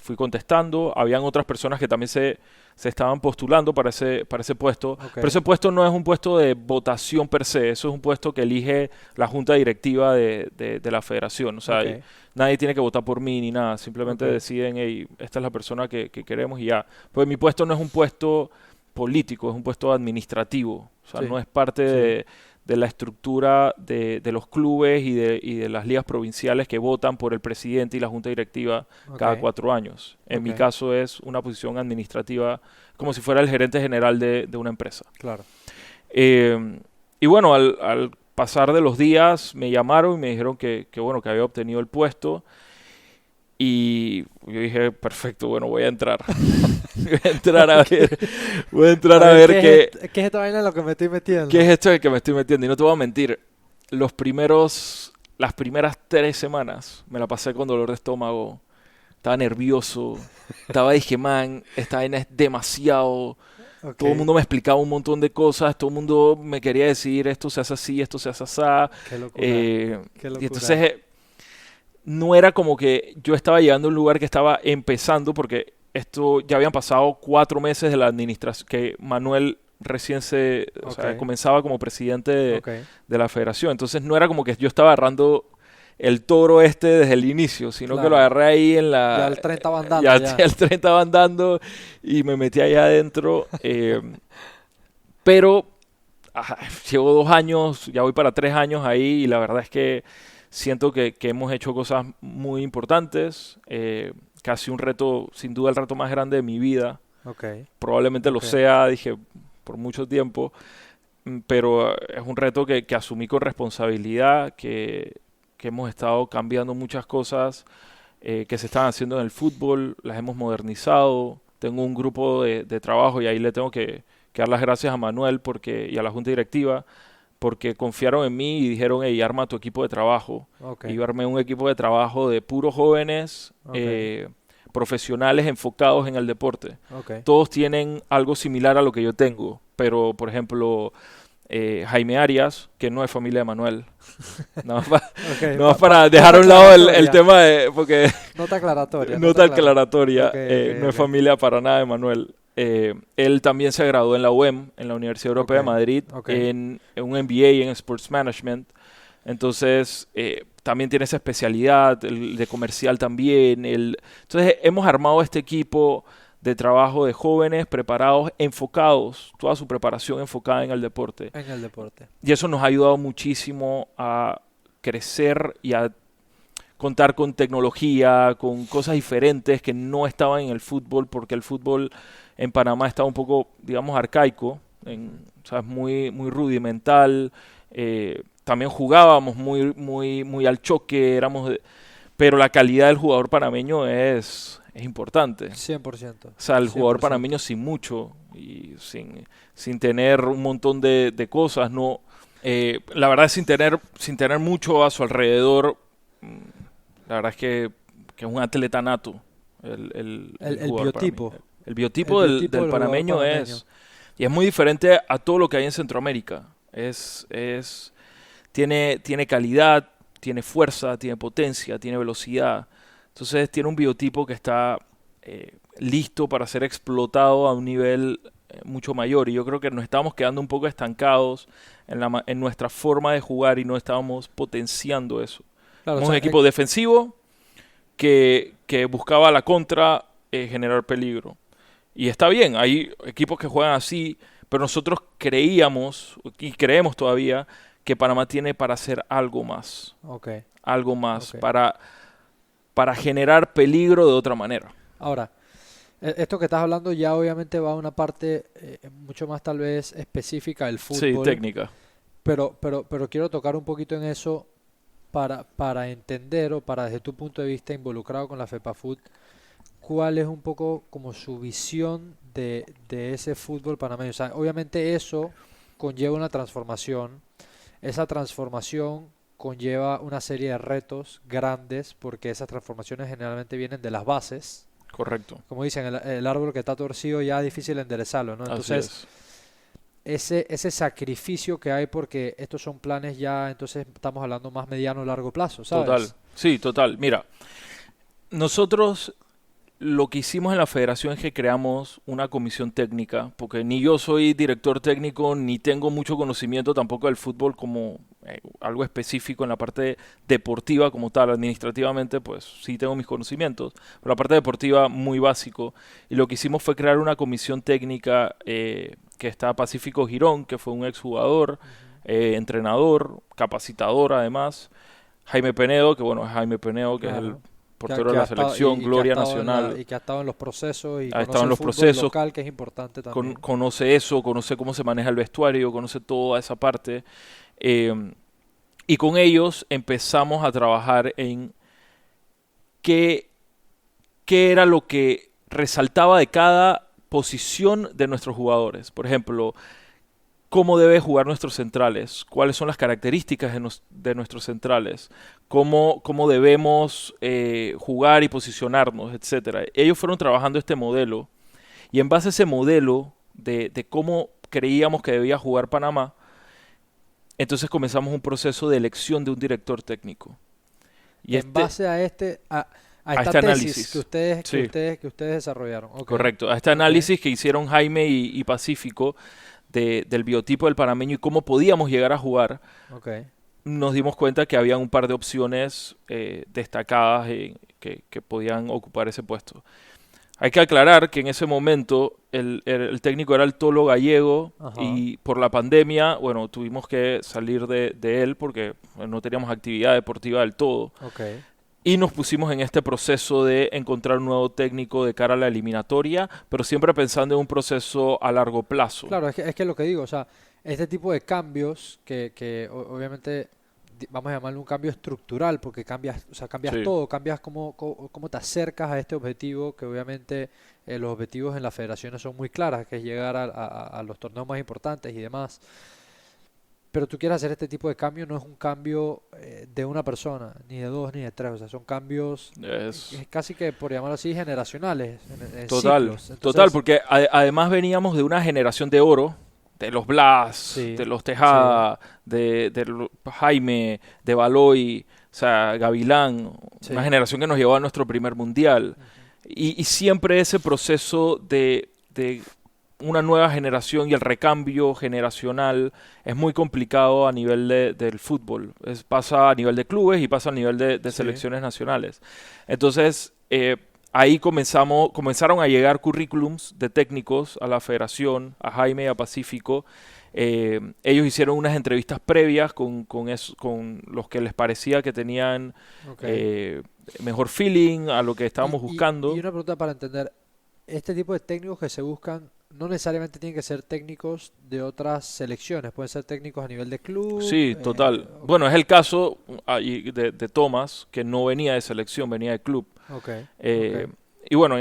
fui contestando. Habían otras personas que también se estaban postulando para ese puesto. Ok. Pero ese puesto no es un puesto de votación per se, eso es un puesto que elige la junta directiva de la federación. O sea, Ok. nadie tiene que votar por mí ni nada, simplemente Ok. deciden, hey, esta es la persona que queremos y ya. Pues mi puesto no es un puesto político, es un puesto administrativo. O sea, Sí. no es parte Sí. de la estructura de los clubes y de las ligas provinciales que votan por el presidente y la junta directiva cada Ok. 4 años. En mi Ok. caso es una posición administrativa como si fuera el gerente general de una empresa. Claro. Y bueno, al pasar de los días me llamaron y me dijeron bueno, que había obtenido el puesto. Y yo dije, perfecto, bueno, voy a entrar. Voy a entrar a ver, voy a entrar a ver ¿Qué es esta vaina en lo que me estoy metiendo? qué es esto en el que me estoy metiendo. Y no te voy a mentir, las primeras 3 semanas me la pasé con dolor de estómago. Estaba nervioso. Dije, man, esta vaina es demasiado. Ok. Todo el mundo me explicaba un montón de cosas. Todo el mundo me quería decir, esto se hace así, esto se hace así. Qué locura. Qué Y locura. entonces no era como que yo estaba llegando a un lugar que estaba empezando, porque esto ya habían pasado 4 meses de la administración, que Manuel recién o sea, Ok. comenzaba como presidente Ok. de la federación. Entonces no era como que yo estaba agarrando el toro desde el inicio, sino que lo Claro. agarré ahí en Ya la... el 30 va andando Ya, ya. ya el tren estaba andando y me metí allá adentro. Pero llevo 2 años, ya voy para 3 años ahí y la verdad es que siento que hemos hecho cosas muy importantes. Casi un reto, sin duda el reto más grande de mi vida. Ok. Probablemente lo Ok. sea, dije, por mucho tiempo. Pero es un reto que asumí con responsabilidad, que hemos estado cambiando muchas cosas que se están haciendo en el fútbol, las hemos modernizado. Tengo un grupo de trabajo y ahí le tengo que dar las gracias a Manuel y a la junta directiva porque confiaron en mí y dijeron, hey, arma tu equipo de trabajo. Ok. Y yo armé un equipo de trabajo de puros jóvenes Ok. profesionales enfocados en el deporte. Ok. Todos tienen algo similar a lo que yo tengo, pero por ejemplo, Jaime Arias, que no es familia de Manuel. Nada más, Ok. nada más para dejar a un lado el tema porque Nota aclaratoria. nota aclaratoria, Ok, no es ok. familia para nada de Manuel. Él también se graduó en la UEM, en la Universidad Europea de Ok, Madrid, ok. en un MBA en Sports Management. Entonces, también tiene esa especialidad, el de comercial también. Entonces, hemos armado este equipo de trabajo de jóvenes preparados, enfocados, toda su preparación enfocada en el deporte. En el deporte. Y eso nos ha ayudado muchísimo a crecer y a contar con tecnología, con cosas diferentes que no estaban en el fútbol, porque el fútbol en Panamá estaba un poco, digamos, arcaico, ¿sabes? Muy rudimental. También jugábamos muy al choque, pero la calidad del jugador panameño es importante. 100%. O sea, el jugador 100%. panameño sin mucho y sin tener un montón de cosas, no. La verdad es sin tener mucho a su alrededor, la verdad es que es un atleta nato el El jugador biotipo. panameño. El biotipo El del biotipo del jugador panameño panameño. y es muy diferente a todo lo que hay en Centroamérica. Tiene calidad, tiene fuerza, tiene potencia, tiene velocidad. Entonces tiene un biotipo que está listo para ser explotado a un nivel mucho mayor. Y yo creo que nos estábamos quedando un poco estancados en nuestra forma de jugar y no estábamos potenciando eso. Claro, o Somos sea, un equipo defensivo que buscaba la contra, generar peligro. Y está bien, hay equipos que juegan así, pero nosotros creíamos y creemos todavía que Panamá tiene para hacer algo más. ok. Algo más, Ok. para generar peligro de otra manera. Ahora, esto que estás hablando ya obviamente va a una parte mucho más tal vez específica del Sí, fútbol, técnica. pero quiero tocar un poquito en eso para entender o para desde tu punto de vista involucrado con la FEPAFUT, cuál es un poco como su visión de ese fútbol panameño. O sea, obviamente eso conlleva una transformación. Esa transformación conlleva una serie de retos grandes porque esas transformaciones generalmente vienen de las bases. Correcto. Como dicen, el árbol que está torcido ya es difícil enderezarlo, ¿no? Así Entonces, es. ese sacrificio que hay porque estos son planes ya, entonces estamos hablando más mediano o largo plazo, ¿sabes? Total. Sí, total. Mira, nosotros lo que hicimos en la federación es que creamos una comisión técnica, porque ni yo soy director técnico, ni tengo mucho conocimiento tampoco del fútbol como algo específico en la parte deportiva como tal. Administrativamente, pues sí tengo mis conocimientos, pero la parte deportiva muy básico. Y lo que hicimos fue crear una comisión técnica que está Pacífico Girón, que fue un exjugador, entrenador, capacitador además. Jaime Penedo, que bueno, es Jaime Penedo, que es el Claro. portero de la selección, Y que ha gloria estado nacional. y que ha estado en los procesos y Ha conoce estado en el los fútbol procesos, local, que es importante también. conoce eso, conoce cómo se maneja el vestuario, conoce toda esa parte. eh, y con ellos empezamos a trabajar en qué, qué era lo que resaltaba de cada posición de nuestros jugadores. Por ejemplo, cómo deben jugar nuestros centrales, cuáles son las características de nuestros centrales, cómo debemos jugar y posicionarnos, etcétera. Ellos fueron trabajando este modelo y en base a ese modelo de cómo creíamos que debía jugar Panamá, entonces comenzamos un proceso de elección de un director técnico. Y En base a esta este tesis análisis, que ustedes, sí, que ustedes desarrollaron. Ok, correcto, a este ok, análisis que hicieron Jaime y Pacífico del biotipo del panameño y cómo podíamos llegar a jugar, ok. nos dimos cuenta que había un par de opciones destacadas que podían ocupar ese puesto. Hay que aclarar que en ese momento el técnico era el Tolo Gallego Ajá, y por la pandemia, bueno, tuvimos que salir de él porque no teníamos actividad deportiva del todo. ok. Y nos pusimos en este proceso de encontrar un nuevo técnico de cara a la eliminatoria, pero siempre pensando en un proceso a largo plazo. Claro, es que lo que digo, o sea, este tipo de cambios obviamente vamos a llamarlo un cambio estructural porque cambias, o sea, cambias Sí, todo, cambias cómo te acercas a este objetivo, que obviamente los objetivos en las federaciones son muy claras, que es llegar a los torneos más importantes y demás. Pero tú quieres hacer este tipo de cambio, no es un cambio de una persona, ni de dos, ni de tres, o sea, son cambios es casi que, por llamarlo así, generacionales, en total, ciclos. total, Entonces, porque además veníamos de una generación de oro, de los Blas, sí, de los sí, Tejada, Jaime, de Baloy, o sea, Gavilán, una sí. generación que nos llevó a nuestro primer mundial. Ujú. Y siempre ese proceso de una nueva generación y el recambio generacional es muy complicado a nivel del fútbol. Pasa a nivel de clubes y pasa a nivel de Sí, selecciones nacionales. Entonces, ahí comenzaron a llegar currículums de técnicos a la federación, a Jaime y a Pacífico. Ellos hicieron unas entrevistas previas con los que les parecía que tenían ok. eh, mejor feeling a lo que estábamos Y buscando. una pregunta para entender, este tipo de técnicos que se buscan no necesariamente tienen que ser técnicos de otras selecciones, pueden ser técnicos a nivel de club. Sí, total. Bueno, es el caso ahí de Thomas, que no venía de selección, venía de club. Ok, ok, Eh, y bueno,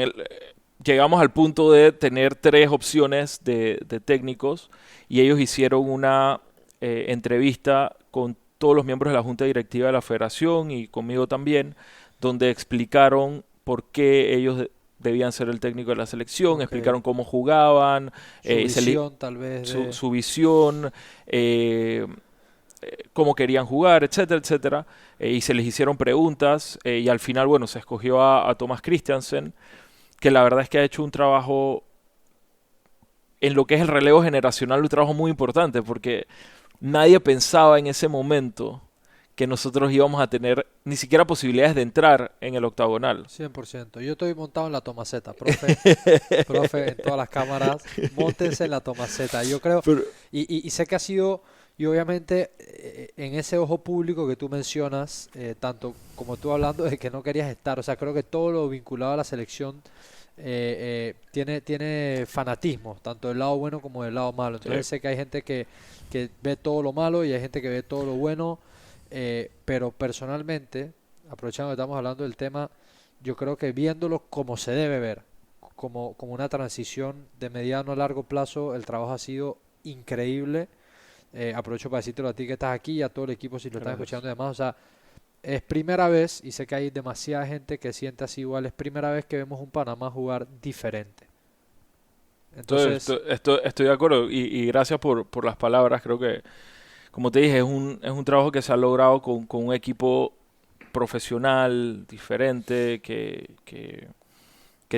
llegamos al punto de tener tres opciones de técnicos y ellos hicieron una entrevista con todos los miembros de la junta directiva de la federación y conmigo también, donde explicaron por qué ellos debían ser el técnico de la selección, ok. explicaron cómo jugaban, Su se le- visión tal vez de... su visión, cómo querían jugar, etcétera, etcétera. Y se les hicieron preguntas y al final, bueno, se escogió a Thomas Christiansen, que la verdad es que ha hecho un trabajo en lo que es el relevo generacional, un trabajo muy importante, porque nadie pensaba en ese momento que nosotros íbamos a tener ni siquiera posibilidades de entrar en el octagonal. 100%. Yo estoy montado en la Tomaceta, profe, en todas las cámaras, móntense en la Tomaceta. Yo creo, Pero, y sé que ha sido, y obviamente en ese ojo público que tú mencionas, tanto como tú hablando de que no querías estar, o sea, creo que todo lo vinculado a la selección tiene fanatismo, tanto del lado bueno como del lado malo. sí, Entonces sé que hay gente que ve todo lo malo y hay gente que ve todo lo bueno, pero personalmente, aprovechando que estamos hablando del tema, yo creo que viéndolo como se debe ver, como una transición de mediano a largo plazo, el trabajo ha sido increíble. Aprovecho para decírtelo a ti que estás aquí y a todo el equipo si lo están Gracias. escuchando y demás. O sea, es primera vez, y sé que hay demasiada gente que siente así igual, es primera vez que vemos un Panamá jugar diferente. Entonces, Estoy de acuerdo y gracias por las palabras. Creo que, como te dije, es un trabajo que se ha logrado con un equipo profesional, diferente, que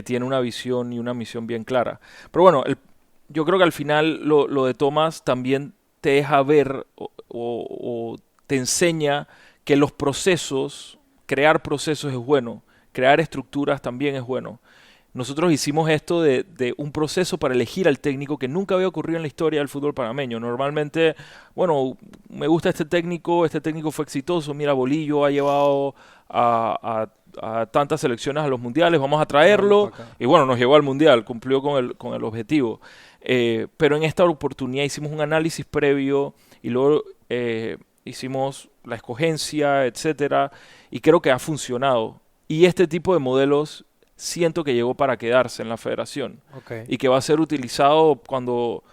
tiene una visión y una misión bien clara. Pero bueno, yo creo que al final lo de Thomas también te deja ver o te enseña que los procesos, crear procesos es bueno, crear estructuras también es bueno. Nosotros hicimos esto de un proceso para elegir al técnico que nunca había ocurrido en la historia del fútbol panameño. Normalmente, bueno, me gusta este técnico fue exitoso, mira, Bolillo ha llevado a tantas selecciones a los mundiales, vamos a tráelo traerlo, para acá. y bueno, nos llevó al mundial, cumplió con el objetivo. Pero en esta oportunidad hicimos un análisis previo y luego hicimos la escogencia, etcétera, y creo que ha funcionado. Y este tipo de modelos siento que llegó para quedarse en la federación Ok. y que va a ser utilizado cuando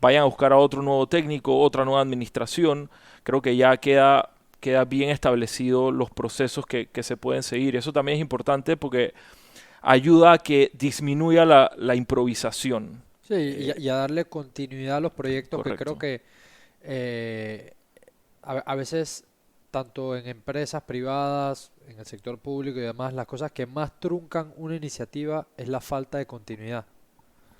vayan a buscar a otro nuevo técnico, otra nueva administración. Creo que ya queda bien establecido los procesos que se pueden seguir. Eso también es importante porque ayuda a que disminuya la improvisación. Sí, Eh, y a darle continuidad a los proyectos que creo Correcto. que eh, a veces, tanto en empresas privadas, en el sector público y demás, las cosas que más truncan una iniciativa es la falta de continuidad.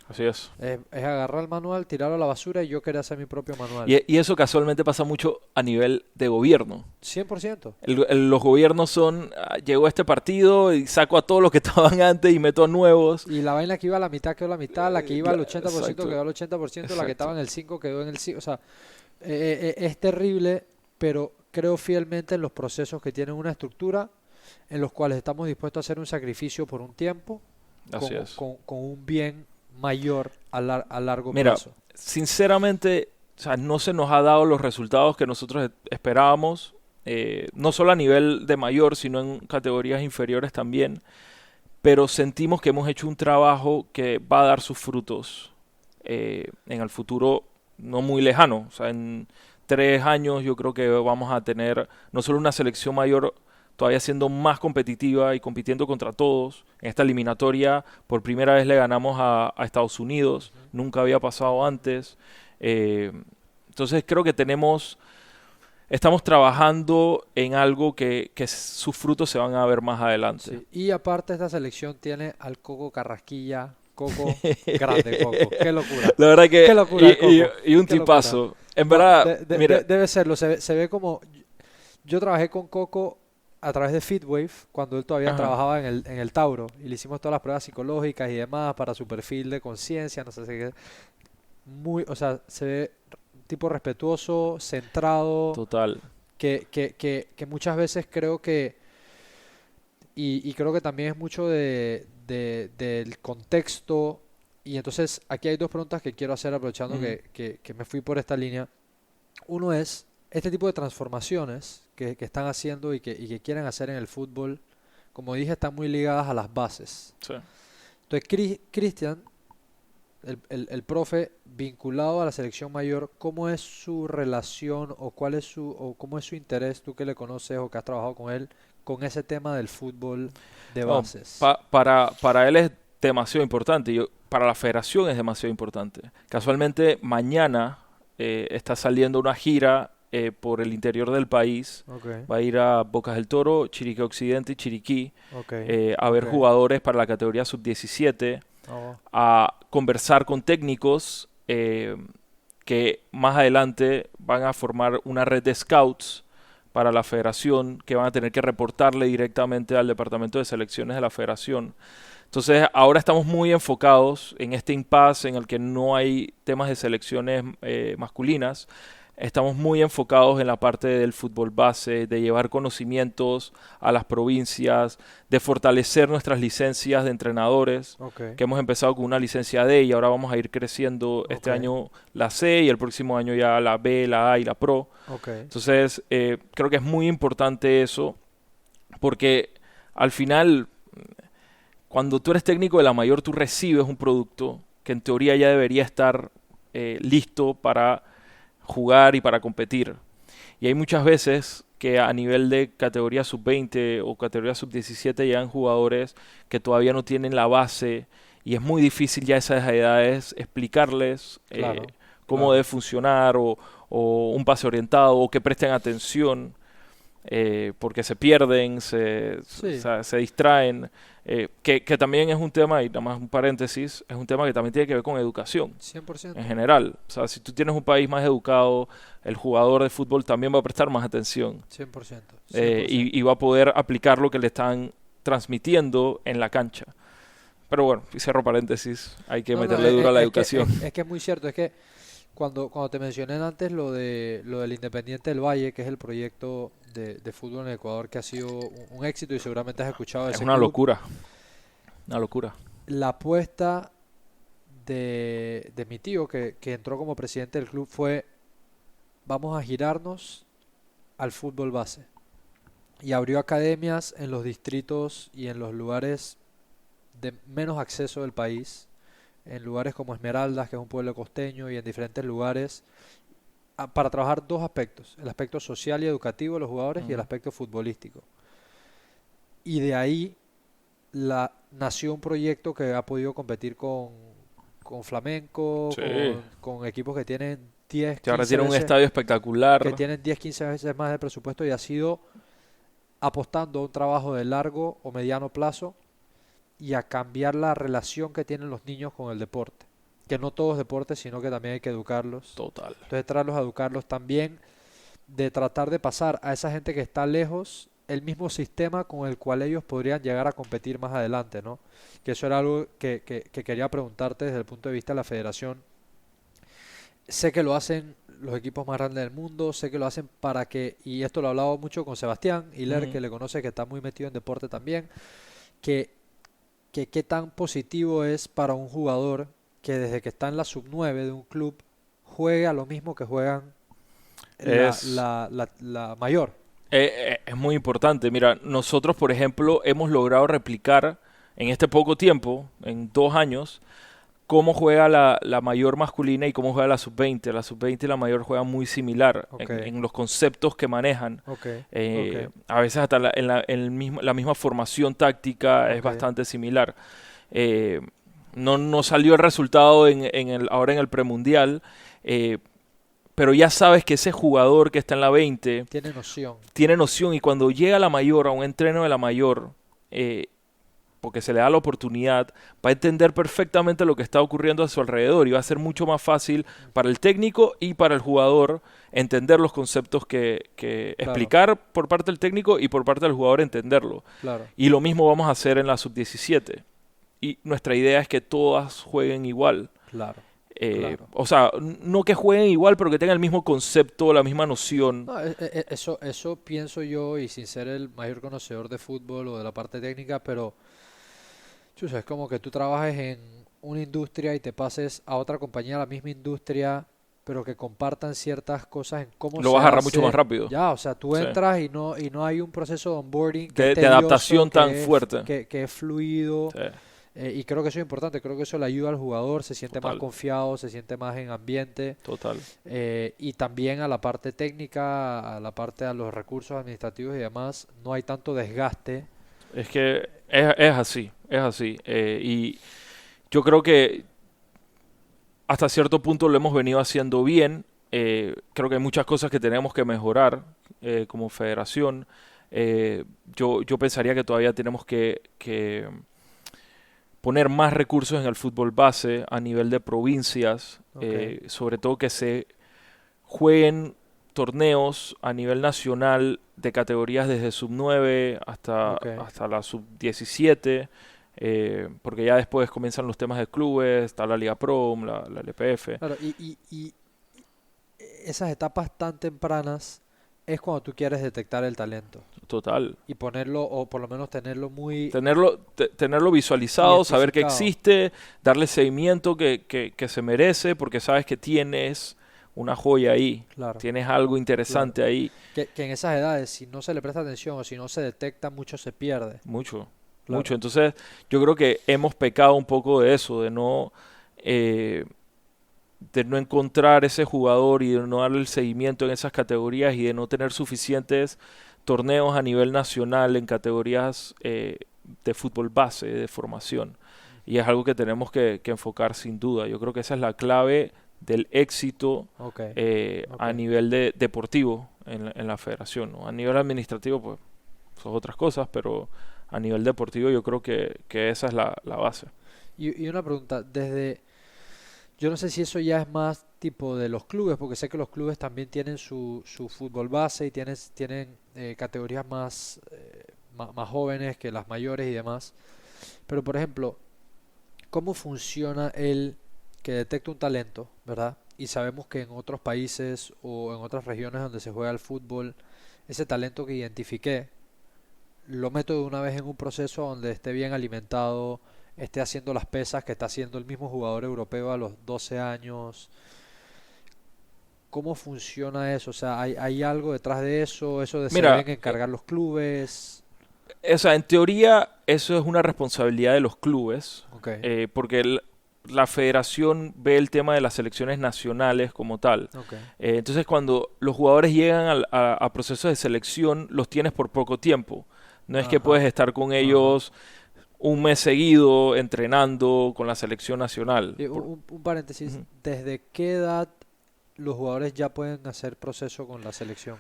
Así es. Es agarrar el manual, tirarlo a la basura y yo quería hacer mi propio manual. Y eso casualmente pasa mucho a nivel de gobierno. 100%. Los gobiernos llegó este partido y saco a todos los que estaban antes y meto a nuevos. Y la vaina que iba a la mitad quedó a la mitad, la que iba al 80% Exacto, quedó al 80%, la que estaba exacto. en el 5 quedó en el 5. O sea, es terrible, pero creo fielmente en los procesos que tienen una estructura, en los cuales estamos dispuestos a hacer un sacrificio por un tiempo, Así es. con un bien mayor a largo Mira, plazo. sinceramente, o sea, no se nos ha dado los resultados que nosotros esperábamos, no solo a nivel de mayor, sino en categorías inferiores también, pero sentimos que hemos hecho un trabajo que va a dar sus frutos en el futuro no muy lejano. O sea, en 3 años yo creo que vamos a tener no solo una selección mayor todavía siendo más competitiva y compitiendo contra todos. En esta eliminatoria por primera vez le ganamos a Estados Unidos, Ujú. nunca había pasado antes. Eh, entonces creo que estamos trabajando en algo que sus frutos se van a ver más adelante. Sí. Y aparte esta selección tiene al Coco Carrasquilla. Coco, grande Coco. Qué locura. La verdad Qué que, locura el Coco. y un Qué locura. tipazo. En No, verdad, mira, debe serlo. Se ve como... Yo trabajé con Coco a través de Fitwave cuando él todavía ajá, trabajaba en el Tauro y le hicimos todas las pruebas psicológicas y demás para su perfil de conciencia, no sé qué. Muy, o sea, se ve un tipo respetuoso, centrado, total. que muchas veces creo que, y creo que también es mucho del contexto. Y entonces aquí hay dos preguntas que quiero hacer aprovechando Ujú, que me fui por esta línea. Uno es, este tipo de transformaciones que están haciendo y que quieren hacer en el fútbol, como dije, están muy ligadas a las bases. sí. Entonces, Cristian, el profe, vinculado a la selección mayor, ¿cómo es su relación o cómo es su interés, tú que le conoces o que has trabajado con él, con ese tema del fútbol de No, bases? para él es demasiado importante. Para la federación es demasiado importante. Casualmente, mañana está saliendo una gira por el interior del país. Ok, Va a ir a Bocas del Toro, Chiriquí Occidente y Chiriquí ok, a ver ok. jugadores para la categoría sub-17, Oh, a conversar con técnicos que más adelante van a formar una red de scouts para la federación que van a tener que reportarle directamente al departamento de selecciones de la federación. Entonces ahora estamos muy enfocados en este impasse en el que no hay temas de selecciones masculinas. Estamos muy enfocados en la parte del fútbol base, de llevar conocimientos a las provincias, de fortalecer nuestras licencias de entrenadores, ok, que hemos empezado con una licencia D y ahora vamos a ir creciendo ok, este año la C y el próximo año ya la B, la A y la Pro. ok. Entonces creo que es muy importante eso porque al final cuando tú eres técnico de la mayor tú recibes un producto que en teoría ya debería estar listo para jugar y para competir. Y hay muchas veces que a nivel de categoría sub-20 o categoría sub-17 llegan jugadores que todavía no tienen la base y es muy difícil ya a esas edades explicarles Claro, cómo claro. debe funcionar o un pase orientado o que presten atención porque se pierden, Sí, se distraen, que también es un tema, y nada más un paréntesis, es un tema que también tiene que ver con educación en 100%. general. O sea, si tú tienes un país más educado, el jugador de fútbol también va a prestar más atención 100%. y va a poder aplicar lo que le están transmitiendo en la cancha. Pero bueno, y cierro paréntesis, hay que No, no, meterle duro a la es que, educación. es que es muy cierto. Es que cuando te mencioné antes lo del Independiente del Valle, que es el proyecto de fútbol en Ecuador que ha sido un éxito y seguramente has escuchado de Es ese una club, locura, una locura. la apuesta de mi tío que entró como presidente del club fue: vamos a girarnos al fútbol base. Y abrió academias en los distritos y en los lugares de menos acceso del país, en lugares como Esmeraldas, que es un pueblo costeño, y en diferentes lugares, para trabajar dos aspectos: el aspecto social y educativo de los jugadores y el Ujú. aspecto futbolístico. Y de ahí nació un proyecto que ha podido competir con Flamenco, Sí, con equipos que tienen 10 que ahora 15 tiene un veces, estadio que espectacular. tienen 10, 15 veces más de presupuesto, y ha sido apostando a un trabajo de largo o mediano plazo y a cambiar la relación que tienen los niños con el deporte. Que no todo es deporte, sino que también hay que educarlos. Total. Entonces, traerlos a educarlos también, de tratar de pasar a esa gente que está lejos el mismo sistema con el cual ellos podrían llegar a competir más adelante, ¿no? Que eso era algo que quería preguntarte desde el punto de vista de la federación. Sé que lo hacen los equipos más grandes del mundo, sé que lo hacen para que, y esto lo he hablado mucho con Sebastián Hiler, Ujú. que le conoce, que está muy metido en deporte también, que qué tan positivo es para un jugador que desde que está en la sub 9 de un club juegue a lo mismo que juegan Es, la mayor. es muy importante. Mira, nosotros, por ejemplo, hemos logrado replicar en este poco tiempo, en 2 años, cómo juega la mayor masculina y cómo juega la sub-20. La sub-20 y la mayor juegan muy similar Ok, en los conceptos que manejan. ok, ok, A veces hasta la misma formación táctica es ok, bastante similar. No salió el resultado ahora en el premundial, eh, pero ya sabes que ese jugador que está en la 20 tiene noción. tiene noción y cuando llega a la mayor, a un entreno de la mayor, porque se le da la oportunidad, va a entender perfectamente lo que está ocurriendo a su alrededor y va a ser mucho más fácil para el técnico y para el jugador entender los conceptos que Claro, explicar por parte del técnico y por parte del jugador entenderlo. claro, Y lo mismo vamos a hacer en la sub-17. Y nuestra idea es que todas jueguen igual. claro, claro. O sea, no que jueguen igual, pero que tengan el mismo concepto, la misma noción. No, eso pienso yo, y sin ser el mayor conocedor de fútbol o de la parte técnica, pero chusa, es como que tú trabajes en una industria y te pases a otra compañía de la misma industria, pero que compartan ciertas cosas en cómo Lo se vas a agarrar mucho más hace. rápido. Ya, o sea, tú Sí. entras y no hay un proceso de onboarding que es De tedioso, adaptación tan fuerte. que es fluido. Sí, Y creo que eso es importante, creo que eso le ayuda al jugador, se siente más total, confiado, se siente más en ambiente, total. y también a la parte técnica, a la parte de los recursos administrativos y demás, no hay tanto desgaste. Es que es así, es así. Y yo creo que hasta cierto punto lo hemos venido haciendo bien. Creo que hay muchas cosas que tenemos que mejorar como federación. Yo pensaría que todavía tenemos que poner más recursos en el fútbol base a nivel de provincias, Ok, sobre todo que se jueguen torneos a nivel nacional de categorías desde sub 9 ok. hasta la sub 17, porque ya después comienzan los temas de clubes, está la Liga Pro, la LPF, Claro, y esas etapas tan tempranas es cuando tú quieres detectar el talento total. y ponerlo, o por lo menos tenerlo muy Tenerlo visualizado, saber que identificado. existe, darle seguimiento que se merece, porque sabes que tienes una joya ahí, Claro, tienes algo claro. interesante ahí, Que en esas edades, si no se le presta atención o si no se detecta, mucho se pierde. mucho, mucho. Claro, Entonces, yo creo que hemos pecado un poco de eso, de no, eh, de no encontrar ese jugador y de no darle el seguimiento en esas categorías y de no tener suficientes torneos a nivel nacional en categorías de fútbol base, de formación. Y es algo que tenemos que enfocar sin duda. Yo creo que esa es la clave del éxito a nivel deportivo en la federación, ¿no? A nivel administrativo, pues, son otras cosas, pero a nivel deportivo yo creo que esa es la base. Y una pregunta, yo no sé si eso ya es más tipo de los clubes, porque sé que los clubes también tienen su fútbol base y tienen categorías más jóvenes que las mayores y demás. Pero, por ejemplo, ¿cómo funciona el que detecta un talento, ¿verdad? Y sabemos que en otros países o en otras regiones donde se juega el fútbol, ese talento que identifiqué, lo meto de una vez en un proceso donde esté bien alimentado, esté haciendo las pesas que está haciendo el mismo jugador europeo a los 12 años. ¿Cómo funciona eso? O sea, ¿hay algo detrás de eso? ¿Eso se Mira, deben encargar los clubes? o sea, en teoría eso es una responsabilidad de los clubes, Ok, porque la federación ve el tema de las selecciones nacionales como tal. ok. Entonces, cuando los jugadores llegan a procesos de selección, los tienes por poco tiempo. No es que Ajá, puedes estar con ajá. ellos un mes seguido entrenando con la selección nacional. Y un paréntesis, Ujú. ¿desde qué edad los jugadores ya pueden hacer proceso con la selección?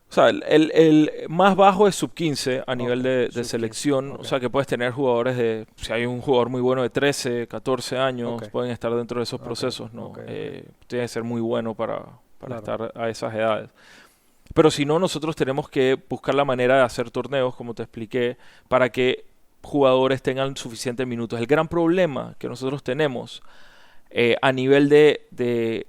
O sea, el más bajo es sub 15 a nivel Ok, de sub 15. selección. O Ok, sea, que puedes tener jugadores si hay un jugador muy bueno de 13, 14 ok, años, pueden estar dentro de esos ok, procesos, ok, ¿no? ok. Tiene que ser muy bueno para Claro. estar a esas edades. Pero si no, nosotros tenemos que buscar la manera de hacer torneos, como te expliqué, para que jugadores tengan suficientes minutos. El gran problema que nosotros tenemos a nivel de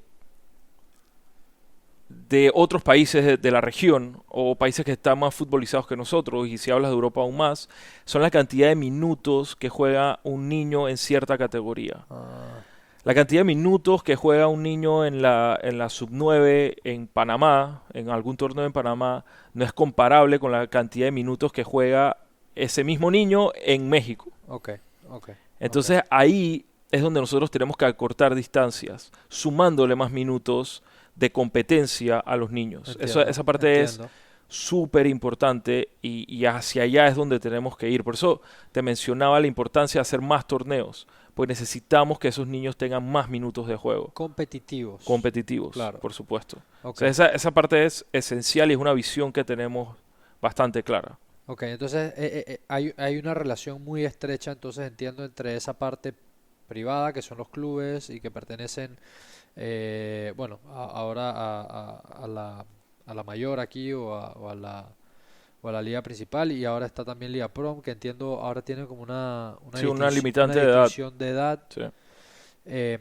otros países de la región o países que están más futbolizados que nosotros, y si hablas de Europa aún más, son la cantidad de minutos que juega un niño en cierta categoría. Ah, La cantidad de minutos que juega un niño en la sub 9 en Panamá, en algún torneo en Panamá, no es comparable con la cantidad de minutos que juega ese mismo niño en México. ok, ok, ok. Entonces ahí es donde nosotros tenemos que acortar distancias, sumándole más minutos de competencia a los niños. Entiendo, Esa parte es entiendo. súper importante y hacia allá es donde tenemos que ir. Por eso te mencionaba la importancia de hacer más torneos, porque necesitamos que esos niños tengan más minutos de juego, Competitivos. competitivos, Claro, por supuesto. O ok. sea, esa parte es esencial y es una visión que tenemos bastante clara. Ok, entonces hay una relación muy estrecha, entonces entiendo, entre esa parte privada, que son los clubes y que pertenecen, bueno, ahora a la mayor aquí o a la liga principal, y ahora está también Liga Prom, que entiendo ahora tiene como una Sí, una una limitante de edad. distinción de edad. Sí,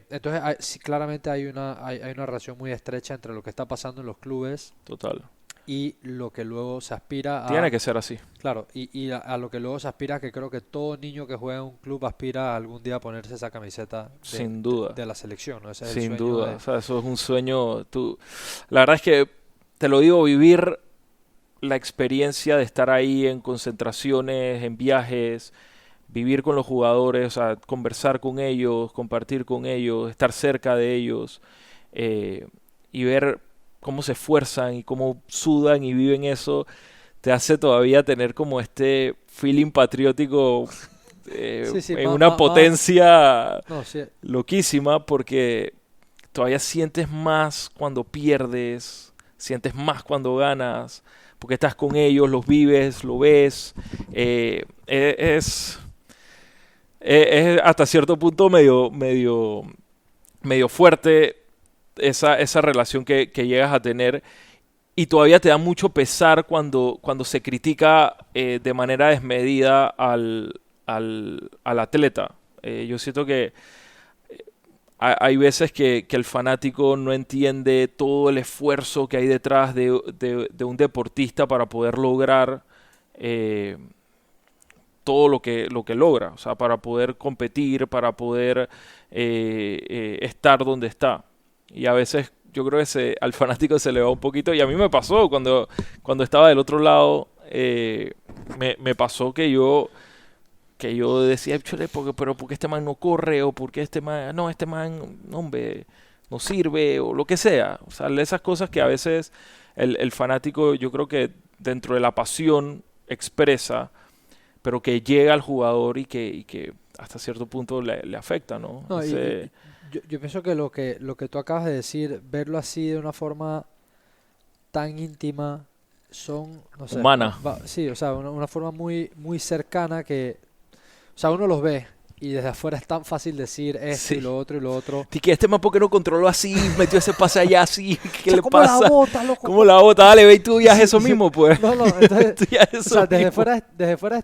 Entonces, sí, claramente hay una relación muy estrecha entre lo que está pasando en los clubes total. y lo que luego se aspira Tiene a. que ser así, Claro, y a lo que luego se aspira, que creo que todo niño que juega en un club aspira algún día a ponerse esa camiseta de, sin de- duda. de la selección, ¿no? Ese es el Sin sueño duda, de. o sea, eso es un sueño. La verdad es que te lo digo, vivir la experiencia de estar ahí en concentraciones, en viajes, vivir con los jugadores, o sea, conversar con ellos, compartir con ellos, estar cerca de ellos eh, y ver cómo se esfuerzan y cómo sudan y viven eso, te hace todavía tener como este feeling patriótico Sí, sí, en una potencia no, sí, loquísima porque todavía sientes más cuando pierdes, sientes más cuando ganas, porque estás con ellos, los vives, lo ves. Es, es hasta cierto punto medio fuerte esa relación que llegas a tener y todavía te da mucho pesar cuando se critica de manera desmedida al atleta. Yo siento que hay veces que el fanático no entiende todo el esfuerzo que hay detrás de un deportista para poder lograr eh, todo lo que logra, o sea, para poder competir, para poder estar donde está. Y a veces yo creo que al fanático se le va un poquito, y a mí me pasó cuando estaba del otro lado, me pasó que yo decía, "Chole, pero ¿por qué este man no corre? O ¿por qué este man, no, este man, no, hombre, no sirve o lo que sea. O sea, esas cosas que a veces el fanático, yo creo que dentro de la pasión expresa, pero que llega al jugador y que hasta cierto punto le afecta, ¿no? No, Ese, yo pienso que lo que tú acabas de decir, verlo así de una forma tan íntima, son, no sé, humana. sí, o sea, una forma muy, muy cercana que, o sea, uno los ve y desde afuera es tan fácil decir esto y Sí. lo otro y lo otro. Y que este man, ¿por qué no controló así? Metió ese pase allá así. O ¿Qué sea, le ¿cómo la pasa? bota, loco? ¿Cómo la bota? Dale, ve y tú ya es Sí, eso sí. mismo, pues. No, no, entonces, Tú ya es o eso sea, mismo. desde fuera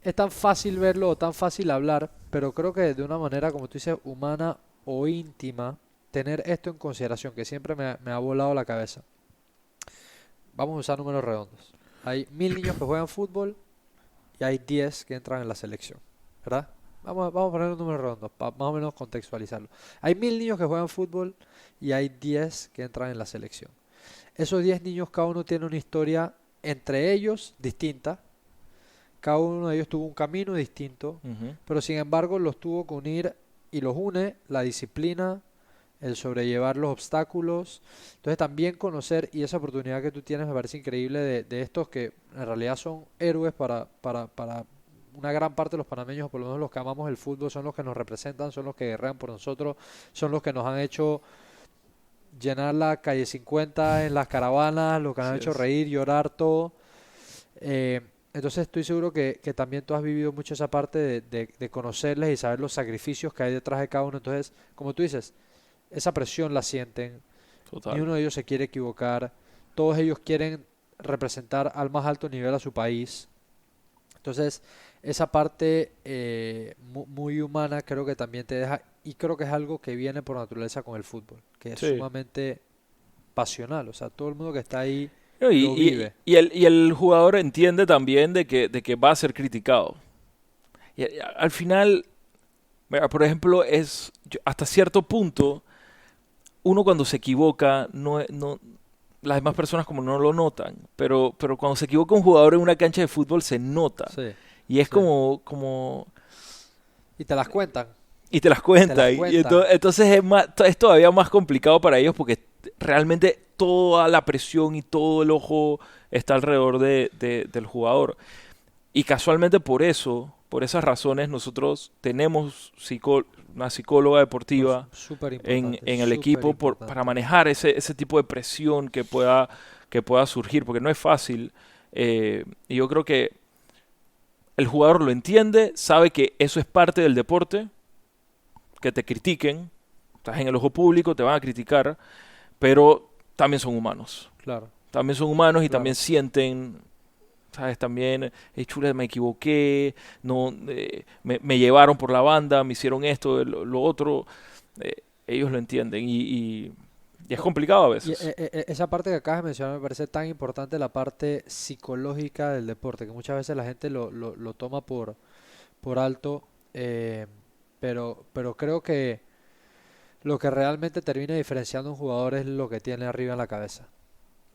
es tan fácil verlo o tan fácil hablar, pero creo que de una manera, como tú dices, humana o íntima, tener esto en consideración, que siempre me ha volado la cabeza. Vamos a usar números redondos. Hay 1000 niños que juegan fútbol y hay 10 que entran en la selección, ¿verdad? Vamos a poner un número redondo para más o menos contextualizarlo. Hay 1000 niños que juegan fútbol y hay 10 que entran en la selección. Esos 10 niños, cada uno tiene una historia entre ellos distinta. Cada uno de ellos tuvo un camino distinto, Ujú. pero sin embargo los tuvo que unir y los une la disciplina, el sobrellevar los obstáculos. Entonces también conocer, y esa oportunidad que tú tienes me parece increíble de estos que en realidad son héroes para una gran parte de los panameños, o por lo menos los que amamos el fútbol, son los que nos representan, son los que guerrean por nosotros, son los que nos han hecho llenar la calle 50 en las caravanas, los que nos han Así hecho es. reír, llorar, todo. Eh, entonces estoy seguro que también tú has vivido mucho esa parte de conocerles y saber los sacrificios que hay detrás de cada uno. Entonces, como tú dices, esa presión la sienten, ni Total. uno de ellos se quiere equivocar, todos ellos quieren representar al más alto nivel a su país. Entonces, esa parte muy humana creo que también te deja, y creo que es algo que viene por naturaleza con el fútbol, que es Sí. sumamente pasional, o sea, todo el mundo que está ahí No, lo vive. y el jugador entiende también de que va a ser criticado. Y al final, mira, por ejemplo, hasta cierto punto, uno cuando se equivoca, las demás personas como no lo notan, pero cuando se equivoca un jugador en una cancha de fútbol se nota. Sí, Y es sí. Y te las cuentan, y te las te las cuenta. cuentan. Entonces es todavía más complicado para ellos porque realmente toda la presión y todo el ojo está alrededor del jugador. Y casualmente por eso, por esas razones, nosotros tenemos una psicóloga Pues deportiva súper importante, en el súper equipo para importante. manejar ese tipo de presión que pueda surgir, porque no es fácil. Y yo creo que el jugador lo entiende, sabe que eso es parte del deporte, que te critiquen, estás en el ojo público, te van a criticar, pero también son humanos. Claro, También son humanos y también claro. sienten, ¿sabes? También, chula, me equivoqué, no, me llevaron por la banda, me hicieron esto, lo otro. eh, Ellos lo entienden y es No, complicado a y veces. esa parte que acabas de mencionar me parece tan importante, la parte psicológica del deporte, que muchas veces la gente lo toma por alto, eh, pero creo que lo que realmente termina diferenciando a un jugador es lo que tiene arriba en la cabeza.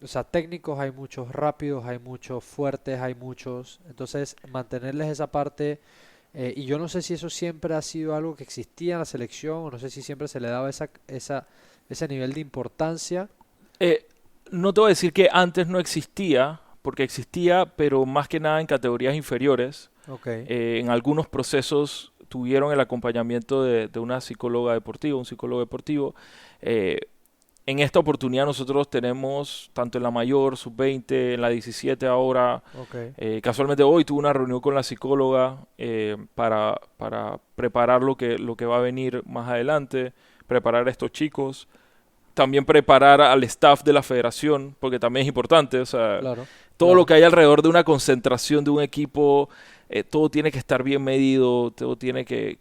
O sea, técnicos hay muchos, rápidos hay muchos, fuertes hay muchos. Entonces, mantenerles esa parte, y yo no sé si eso siempre ha sido algo que existía en la selección, o no sé si siempre se le daba ese nivel de importancia. Eh, no te voy a decir que antes no existía, porque existía, pero más que nada en categorías inferiores. Ok, En algunos procesos tuvieron el acompañamiento de una psicóloga deportiva, un psicólogo deportivo. Eh, en esta oportunidad nosotros tenemos tanto en la mayor, sub-20, en la 17 ahora. ok. Casualmente hoy tuve una reunión con la psicóloga para preparar lo que va a venir más adelante, preparar a estos chicos, también preparar al staff de la federación, porque también es importante, o sea, Claro, todo lo claro. que hay alrededor de una concentración de un equipo, todo tiene que estar bien medido, todo tiene que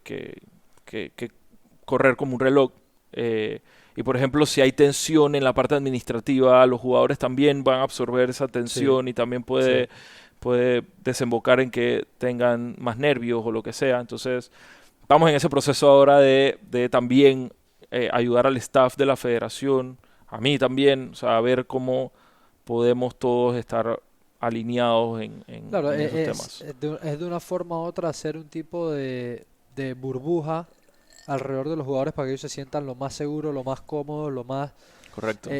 correr como un reloj. eh, y por ejemplo, si hay tensión en la parte administrativa, los jugadores también van a absorber esa Sí, tensión y también sí. puede desembocar en que tengan más nervios o lo que sea. Entonces, estamos en ese proceso ahora de también ayudar al staff de la federación, a mí también, o sea, a ver cómo podemos todos estar alineados Claro, en esos temas. es de una forma u otra hacer un tipo de burbuja alrededor de los jugadores para que ellos se sientan lo más seguros, lo más cómodos, lo más Correcto.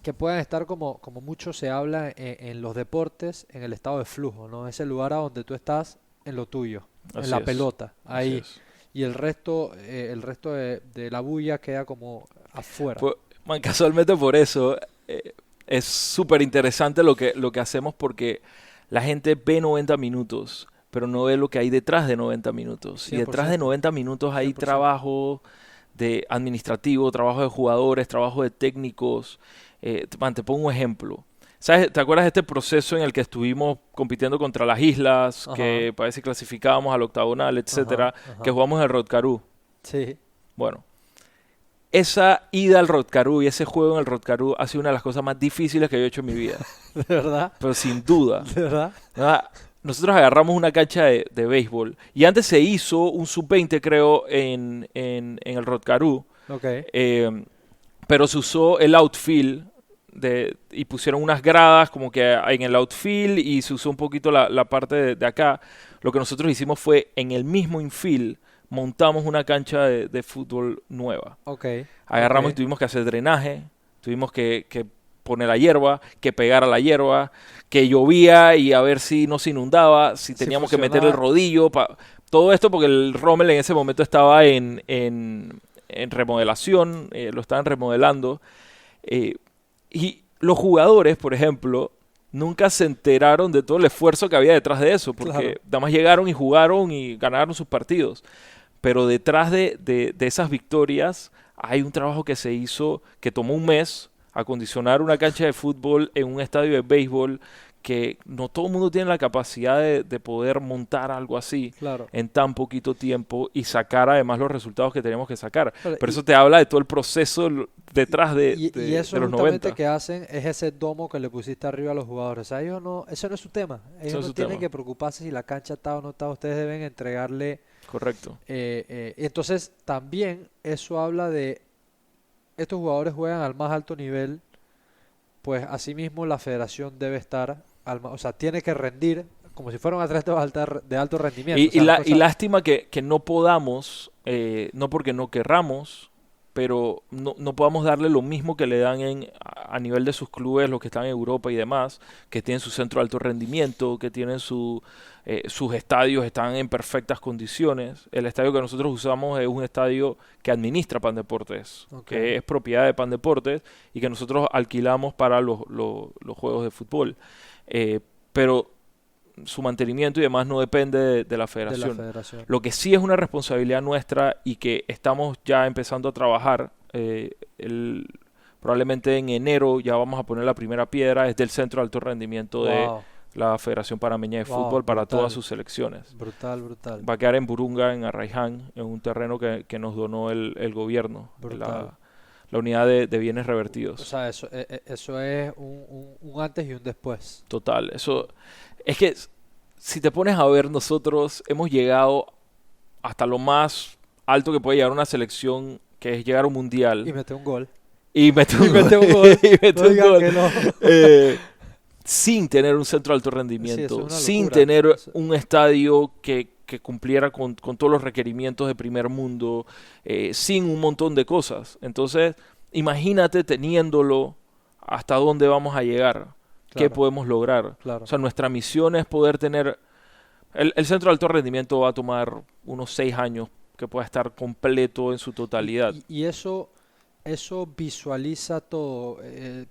que puedan estar como mucho se habla en los deportes, en el estado de flujo, ¿no? Ese lugar a donde tú estás en lo tuyo, en Así la es. pelota, Así ahí. es. Y el resto de la bulla queda como afuera. Pues, man, casualmente por eso es súper interesante lo que hacemos porque la gente ve 90 minutos, pero no ve lo que hay detrás de 90 minutos. Y detrás de 100%, 90 minutos hay 100%. trabajo de administrativo, trabajo de jugadores, trabajo de técnicos. Man, te pongo un ejemplo. ¿Sabes? ¿Te acuerdas de este proceso en el que estuvimos compitiendo contra las islas, Ajá, que parece que clasificábamos al octagonal, etcétera, ajá. que jugamos en el Rotcarú? Sí, Bueno, esa ida al Rotcarú y ese juego en el Rotcarú ha sido una de las cosas más difíciles que yo he hecho en mi vida. de verdad, Pero sin duda. de verdad. Ah, nosotros agarramos una cancha de béisbol y antes se hizo un sub-20, creo, en el Rotcarú, Ok, pero se usó el outfield y pusieron unas gradas como que en el outfield y se usó un poquito la parte de acá. Lo que nosotros hicimos fue en el mismo infield montamos una cancha de fútbol nueva. ok, Agarramos ok. y tuvimos que hacer drenaje, tuvimos que poner la hierba, que pegar a la hierba, que llovía y a ver si no se inundaba, si Si teníamos que meter el funcionaba. rodillo. Todo esto porque el Rommel en ese momento estaba en remodelación, lo estaban remodelando. eh, y los jugadores, por ejemplo, nunca se enteraron de todo el esfuerzo que había detrás de eso, porque Claro. nada más llegaron y jugaron y ganaron sus partidos. Pero detrás de esas victorias hay un trabajo que se hizo, que tomó un mes, acondicionar una cancha de fútbol en un estadio de béisbol, que no todo el mundo tiene la capacidad de poder montar algo así Claro. en tan poquito tiempo y sacar además los resultados que tenemos que sacar. Claro, Pero eso te habla de todo el proceso detrás y eso de los justamente 90. que hacen es ese domo que le pusiste arriba a los jugadores. O sea, ellos no, eso no es su tema. Eso Ellos es no su tienen tema. que preocuparse si la cancha está o no está. Ustedes deben entregarle. Correcto. Entonces, también eso habla de estos jugadores juegan al más alto nivel, pues asimismo la federación debe estar, o sea, tiene que rendir como si fuera un atleta de alto rendimiento. O Y sea, las cosas, lástima que no podamos, no porque no querramos, pero no podamos darle lo mismo que le dan a nivel de sus clubes, los que están en Europa y demás, que tienen su centro de alto rendimiento, que tienen sus estadios, están en perfectas condiciones. El estadio que nosotros usamos es un estadio que administra Pan Deportes, ok, que es propiedad de Pan Deportes y que nosotros alquilamos para los juegos de fútbol. Pero su mantenimiento y demás no depende de la de la federación. federación. Lo que sí es una responsabilidad nuestra y que estamos ya empezando a trabajar, probablemente en enero ya vamos a poner la primera piedra, es del Centro de Alto Rendimiento de Wow, la Federación Panameña de wow, Fútbol para todas brutal, sus selecciones. brutal, brutal, Va a quedar en Burunga, en Arraiján, en un terreno que nos donó el gobierno, brutal. la unidad de bienes O revertidos. sea, eso es un antes y un después. Total, eso es que si te pones a ver, nosotros hemos llegado hasta lo más alto que puede llegar una selección, que es llegar a un Y mundial mete un gol. y meter Y un mete un gol, gol. y meter No un digan gol, que no. sin tener un centro de alto Sí, eso rendimiento, es una sin locura. tener Eso- un estadio que cumpliera con todos los requerimientos de primer mundo, sin un montón de cosas. Entonces, imagínate teniéndolo, hasta dónde vamos a llegar, qué Claro, podemos lograr. claro. O sea, nuestra misión es poder tener... El centro de alto rendimiento va a tomar unos 6 años que pueda estar completo en su totalidad. Y eso visualiza todo,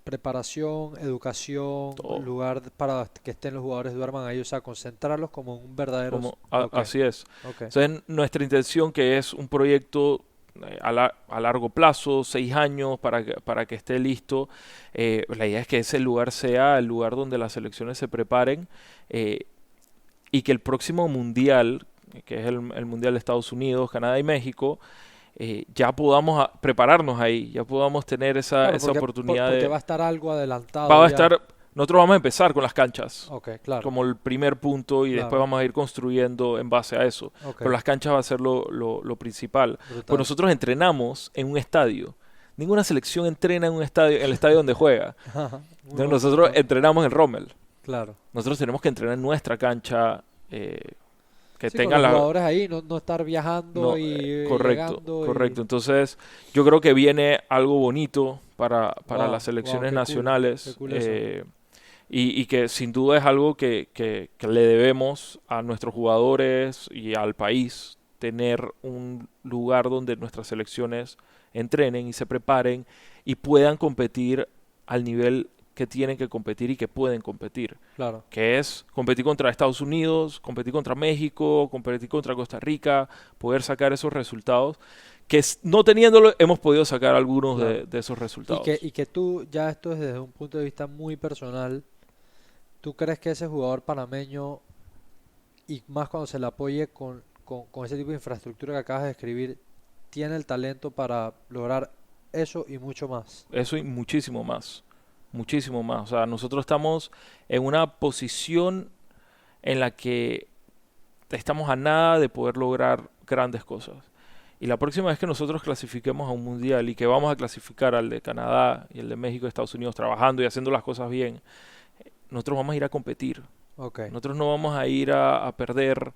preparación, educación, Todo. lugar para que estén los jugadores, duerman ahí, o sea, concentrarlos como un verdadero... Ok, Así es. ok, Entonces, nuestra intención, que es un proyecto a largo plazo, 6 años, para que esté listo, la idea es que ese lugar sea el lugar donde las selecciones se preparen, y que el próximo mundial, que es el mundial de Estados Unidos, Canadá y México, ya podamos prepararnos ahí, ya podamos tener esa claro, porque, oportunidad porque de... va a estar algo adelantado Va a ya. estar, nosotros vamos a empezar con las canchas Ok, claro, como el primer punto y después claro, vamos a ir construyendo en base a eso. ok, Pero las canchas va a ser lo principal. Pues brutal. nosotros entrenamos en un estadio. Ninguna selección entrena en un estadio, en el estadio donde juega. Entonces nosotros entrenamos en Rommel. Claro, Nosotros tenemos que entrenar en nuestra cancha, que Sí, con tengan los la... jugadores ahí, no estar viajando No, y correcto, llegando correcto. Entonces, yo creo que viene algo bonito para las Wow, selecciones qué nacionales, cool eso. y que sin duda es algo que le debemos a nuestros jugadores y al país, tener un lugar donde nuestras selecciones entrenen y se preparen y puedan competir al nivel que tienen que competir y que pueden competir, Claro, que es competir contra Estados Unidos, competir contra México, competir contra Costa Rica, poder sacar esos resultados, que no teniéndolo hemos podido sacar algunos claro. de esos Y que, resultados. y que tú, ya esto es desde un punto de vista muy personal, ¿tú crees que ese jugador panameño, y más cuando se le apoye con ese tipo de infraestructura que acabas de describir, tiene el talento para lograr eso y mucho más? Eso y muchísimo más, muchísimo más. O sea, nosotros estamos en una posición en la que estamos a nada de poder lograr grandes cosas. Y la próxima vez que nosotros clasifiquemos a un mundial y que vamos a clasificar al de Canadá y el de México y Estados Unidos trabajando y haciendo las cosas bien, nosotros vamos a ir a competir. Ok, Nosotros no vamos a ir a perder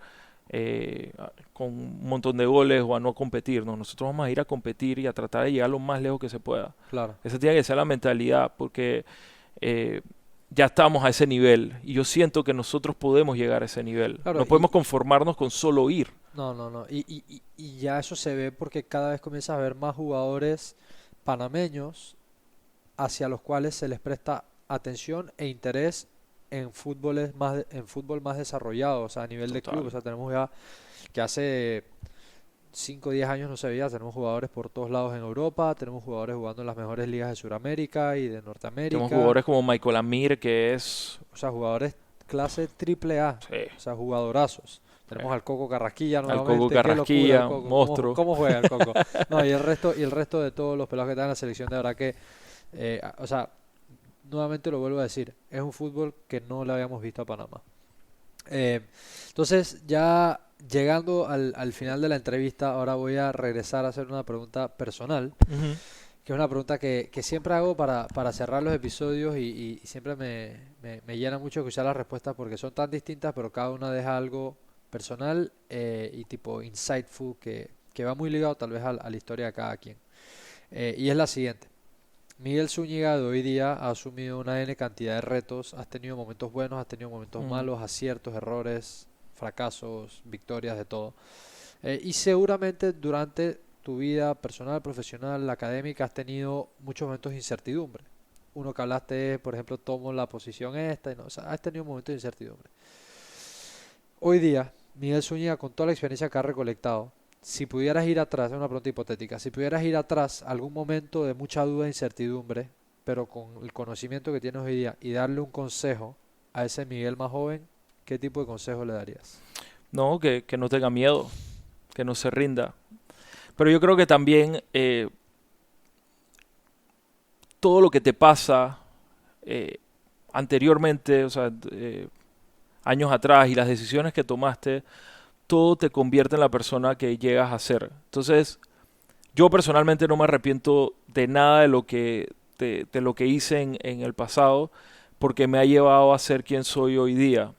con un montón de goles o a no competir. No, nosotros vamos a ir a competir y a tratar de llegar lo más lejos que se pueda. claro. Esa tiene que ser la mentalidad porque eh, ya estamos a ese nivel y yo siento que nosotros podemos llegar a ese nivel. Claro, No podemos conformarnos con solo ir. no. Y ya eso se ve porque cada vez comienzas a ver más jugadores panameños hacia los cuales se les presta atención e interés en en fútbol más desarrollado, o sea, a nivel de club. O Total. sea, tenemos ya que hace 5 o 10 años no se veía, tenemos jugadores por todos lados en Europa, tenemos jugadores jugando en las mejores ligas de Sudamérica y de Tenemos Norteamérica, jugadores como Michael Amir, que es... o sea, jugadores clase triple A, Sí, o sea, jugadorazos. Tenemos al Coco Carrasquilla al Coco nuevamente, qué locura el Carrasquilla, Coco, monstruo. cómo juega el Coco. No, y el resto de todos los pelados que están en la selección, de verdad que, o sea, nuevamente lo vuelvo a decir, es un fútbol que no le habíamos visto a Panamá. Eh, entonces, ya llegando al final de la entrevista, ahora voy a regresar a hacer una pregunta personal, Ujú. que es una pregunta que siempre hago para cerrar los episodios y siempre me llena mucho escuchar las respuestas porque son tan distintas, pero cada una deja algo personal y tipo insightful que va muy ligado tal vez a la historia de cada quien. Y es la siguiente. Miguel Zúñiga de hoy día ha asumido una N cantidad de retos, has tenido momentos buenos, has tenido momentos Mm. malos, aciertos, errores, fracasos, victorias, de todo. Y seguramente durante tu vida personal, profesional, académica, has tenido muchos momentos de incertidumbre. Uno que hablaste es, por ejemplo, tomo la posición esta, y no, o sea, has tenido momentos de incertidumbre. Hoy día, Miguel Zúñiga, con toda la experiencia que ha recolectado, si pudieras ir atrás, es una pregunta hipotética, si pudieras ir atrás a algún momento de mucha duda e incertidumbre, pero con el conocimiento que tienes hoy día, y darle un consejo a ese Miguel más joven, ¿qué tipo de consejo le darías? No, que no tenga miedo, que no se rinda. Pero yo creo que también todo lo que te pasa eh, anteriormente, o sea, años atrás y las decisiones que tomaste, todo te convierte en la persona que llegas a ser. Entonces, yo personalmente no me arrepiento de nada de lo que hice en el pasado, porque me ha llevado a ser quien soy hoy día.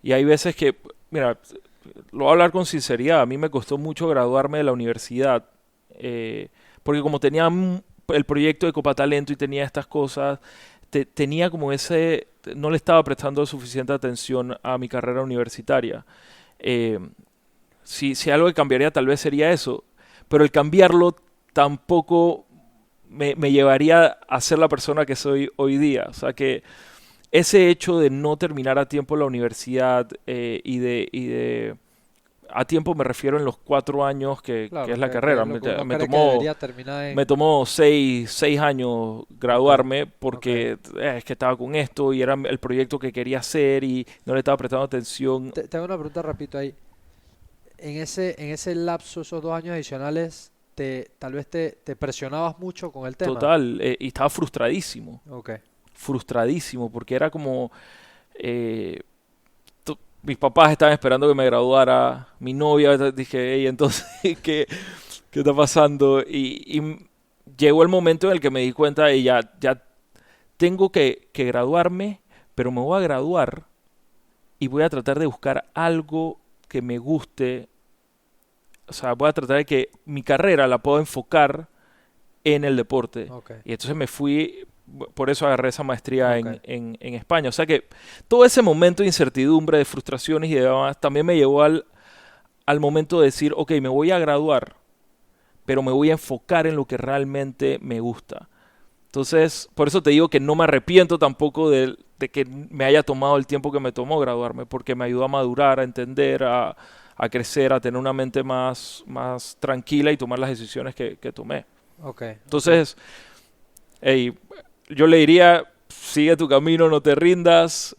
Y hay veces que, mira, lo voy a hablar con sinceridad, a mí me costó mucho graduarme de la universidad, porque como tenía el proyecto de Copa Talento y tenía estas cosas, tenía como no le estaba prestando suficiente atención a mi carrera universitaria. Eh, si algo que cambiaría tal vez sería eso, pero el cambiarlo tampoco me llevaría a ser la persona que soy hoy día. O sea que ese hecho de no terminar a tiempo la universidad a tiempo me refiero en los 4 años que Claro, es la que carrera. es lo que uno Me cree que tomó debería terminar me en... tomó seis años Ok, graduarme ok. porque es que estaba con esto y era el proyecto que quería hacer y no le estaba prestando atención. Te hago una pregunta rapidito ahí. En ese lapso, esos 2 años adicionales, tal vez te presionabas mucho con el tema. Total, y estaba frustradísimo, Ok, frustradísimo porque era como... eh, mis papás estaban esperando que me graduara, mi novia, dije, hey, entonces, ¿qué está pasando? Y llegó el momento en el que me di cuenta de ya tengo que graduarme, pero me voy a graduar y voy a tratar de buscar algo que me guste. O sea, voy a tratar de que mi carrera la puedo enfocar en el deporte. Ok. Y entonces me fui, por eso agarré esa maestría Ok. en España. O sea que todo ese momento de incertidumbre, de frustraciones y demás, también me llevó al momento de decir, ok, me voy a graduar, pero me voy a enfocar en lo que realmente me gusta. Entonces, por eso te digo que no me arrepiento tampoco de que me haya tomado el tiempo que me tomó graduarme, porque me ayudó a madurar, a entender, a crecer, a tener una mente más tranquila y tomar las decisiones que tomé. Ok. Entonces, hey, yo le diría, sigue tu camino, no te rindas,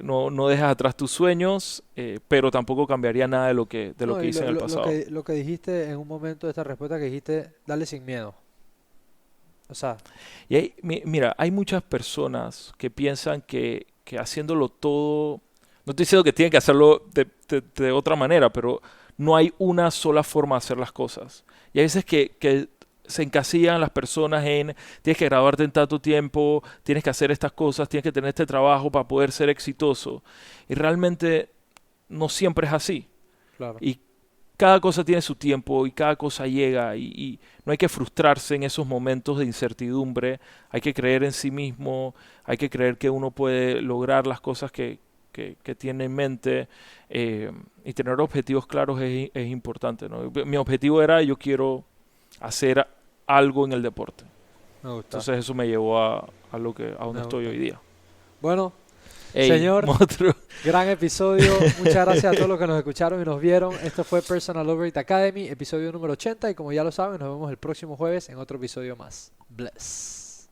no dejes atrás tus sueños, pero tampoco cambiaría nada de lo que Y hice en el pasado. lo que dijiste en un momento de esta respuesta que dijiste, dale sin miedo. O sea, Y mira, hay muchas personas que piensan que haciéndolo todo, no estoy diciendo que tienen que hacerlo de otra manera, pero no hay una sola forma de hacer las cosas. Y hay veces que se encasillan las personas en, tienes que graduarte en tanto tiempo, tienes que hacer estas cosas, tienes que tener este trabajo para poder ser exitoso. Y realmente no siempre es así. claro. Y cada cosa tiene su tiempo y cada cosa llega y no hay que frustrarse en esos momentos de incertidumbre, hay que creer en sí mismo, hay que creer que uno puede lograr las cosas que tiene en mente, y tener objetivos claros es importante, ¿no? Mi objetivo era, yo quiero hacer algo en el deporte. Me gusta. Entonces eso me llevó a donde Me estoy gusta. hoy día. Bueno, Ey, señor, monstruo. gran episodio. Muchas gracias a todos los que nos escucharon y nos vieron. Esto fue Personal Overgrade Academy, episodio número 80. Y como ya lo saben, nos vemos el próximo jueves en otro episodio más. Bless.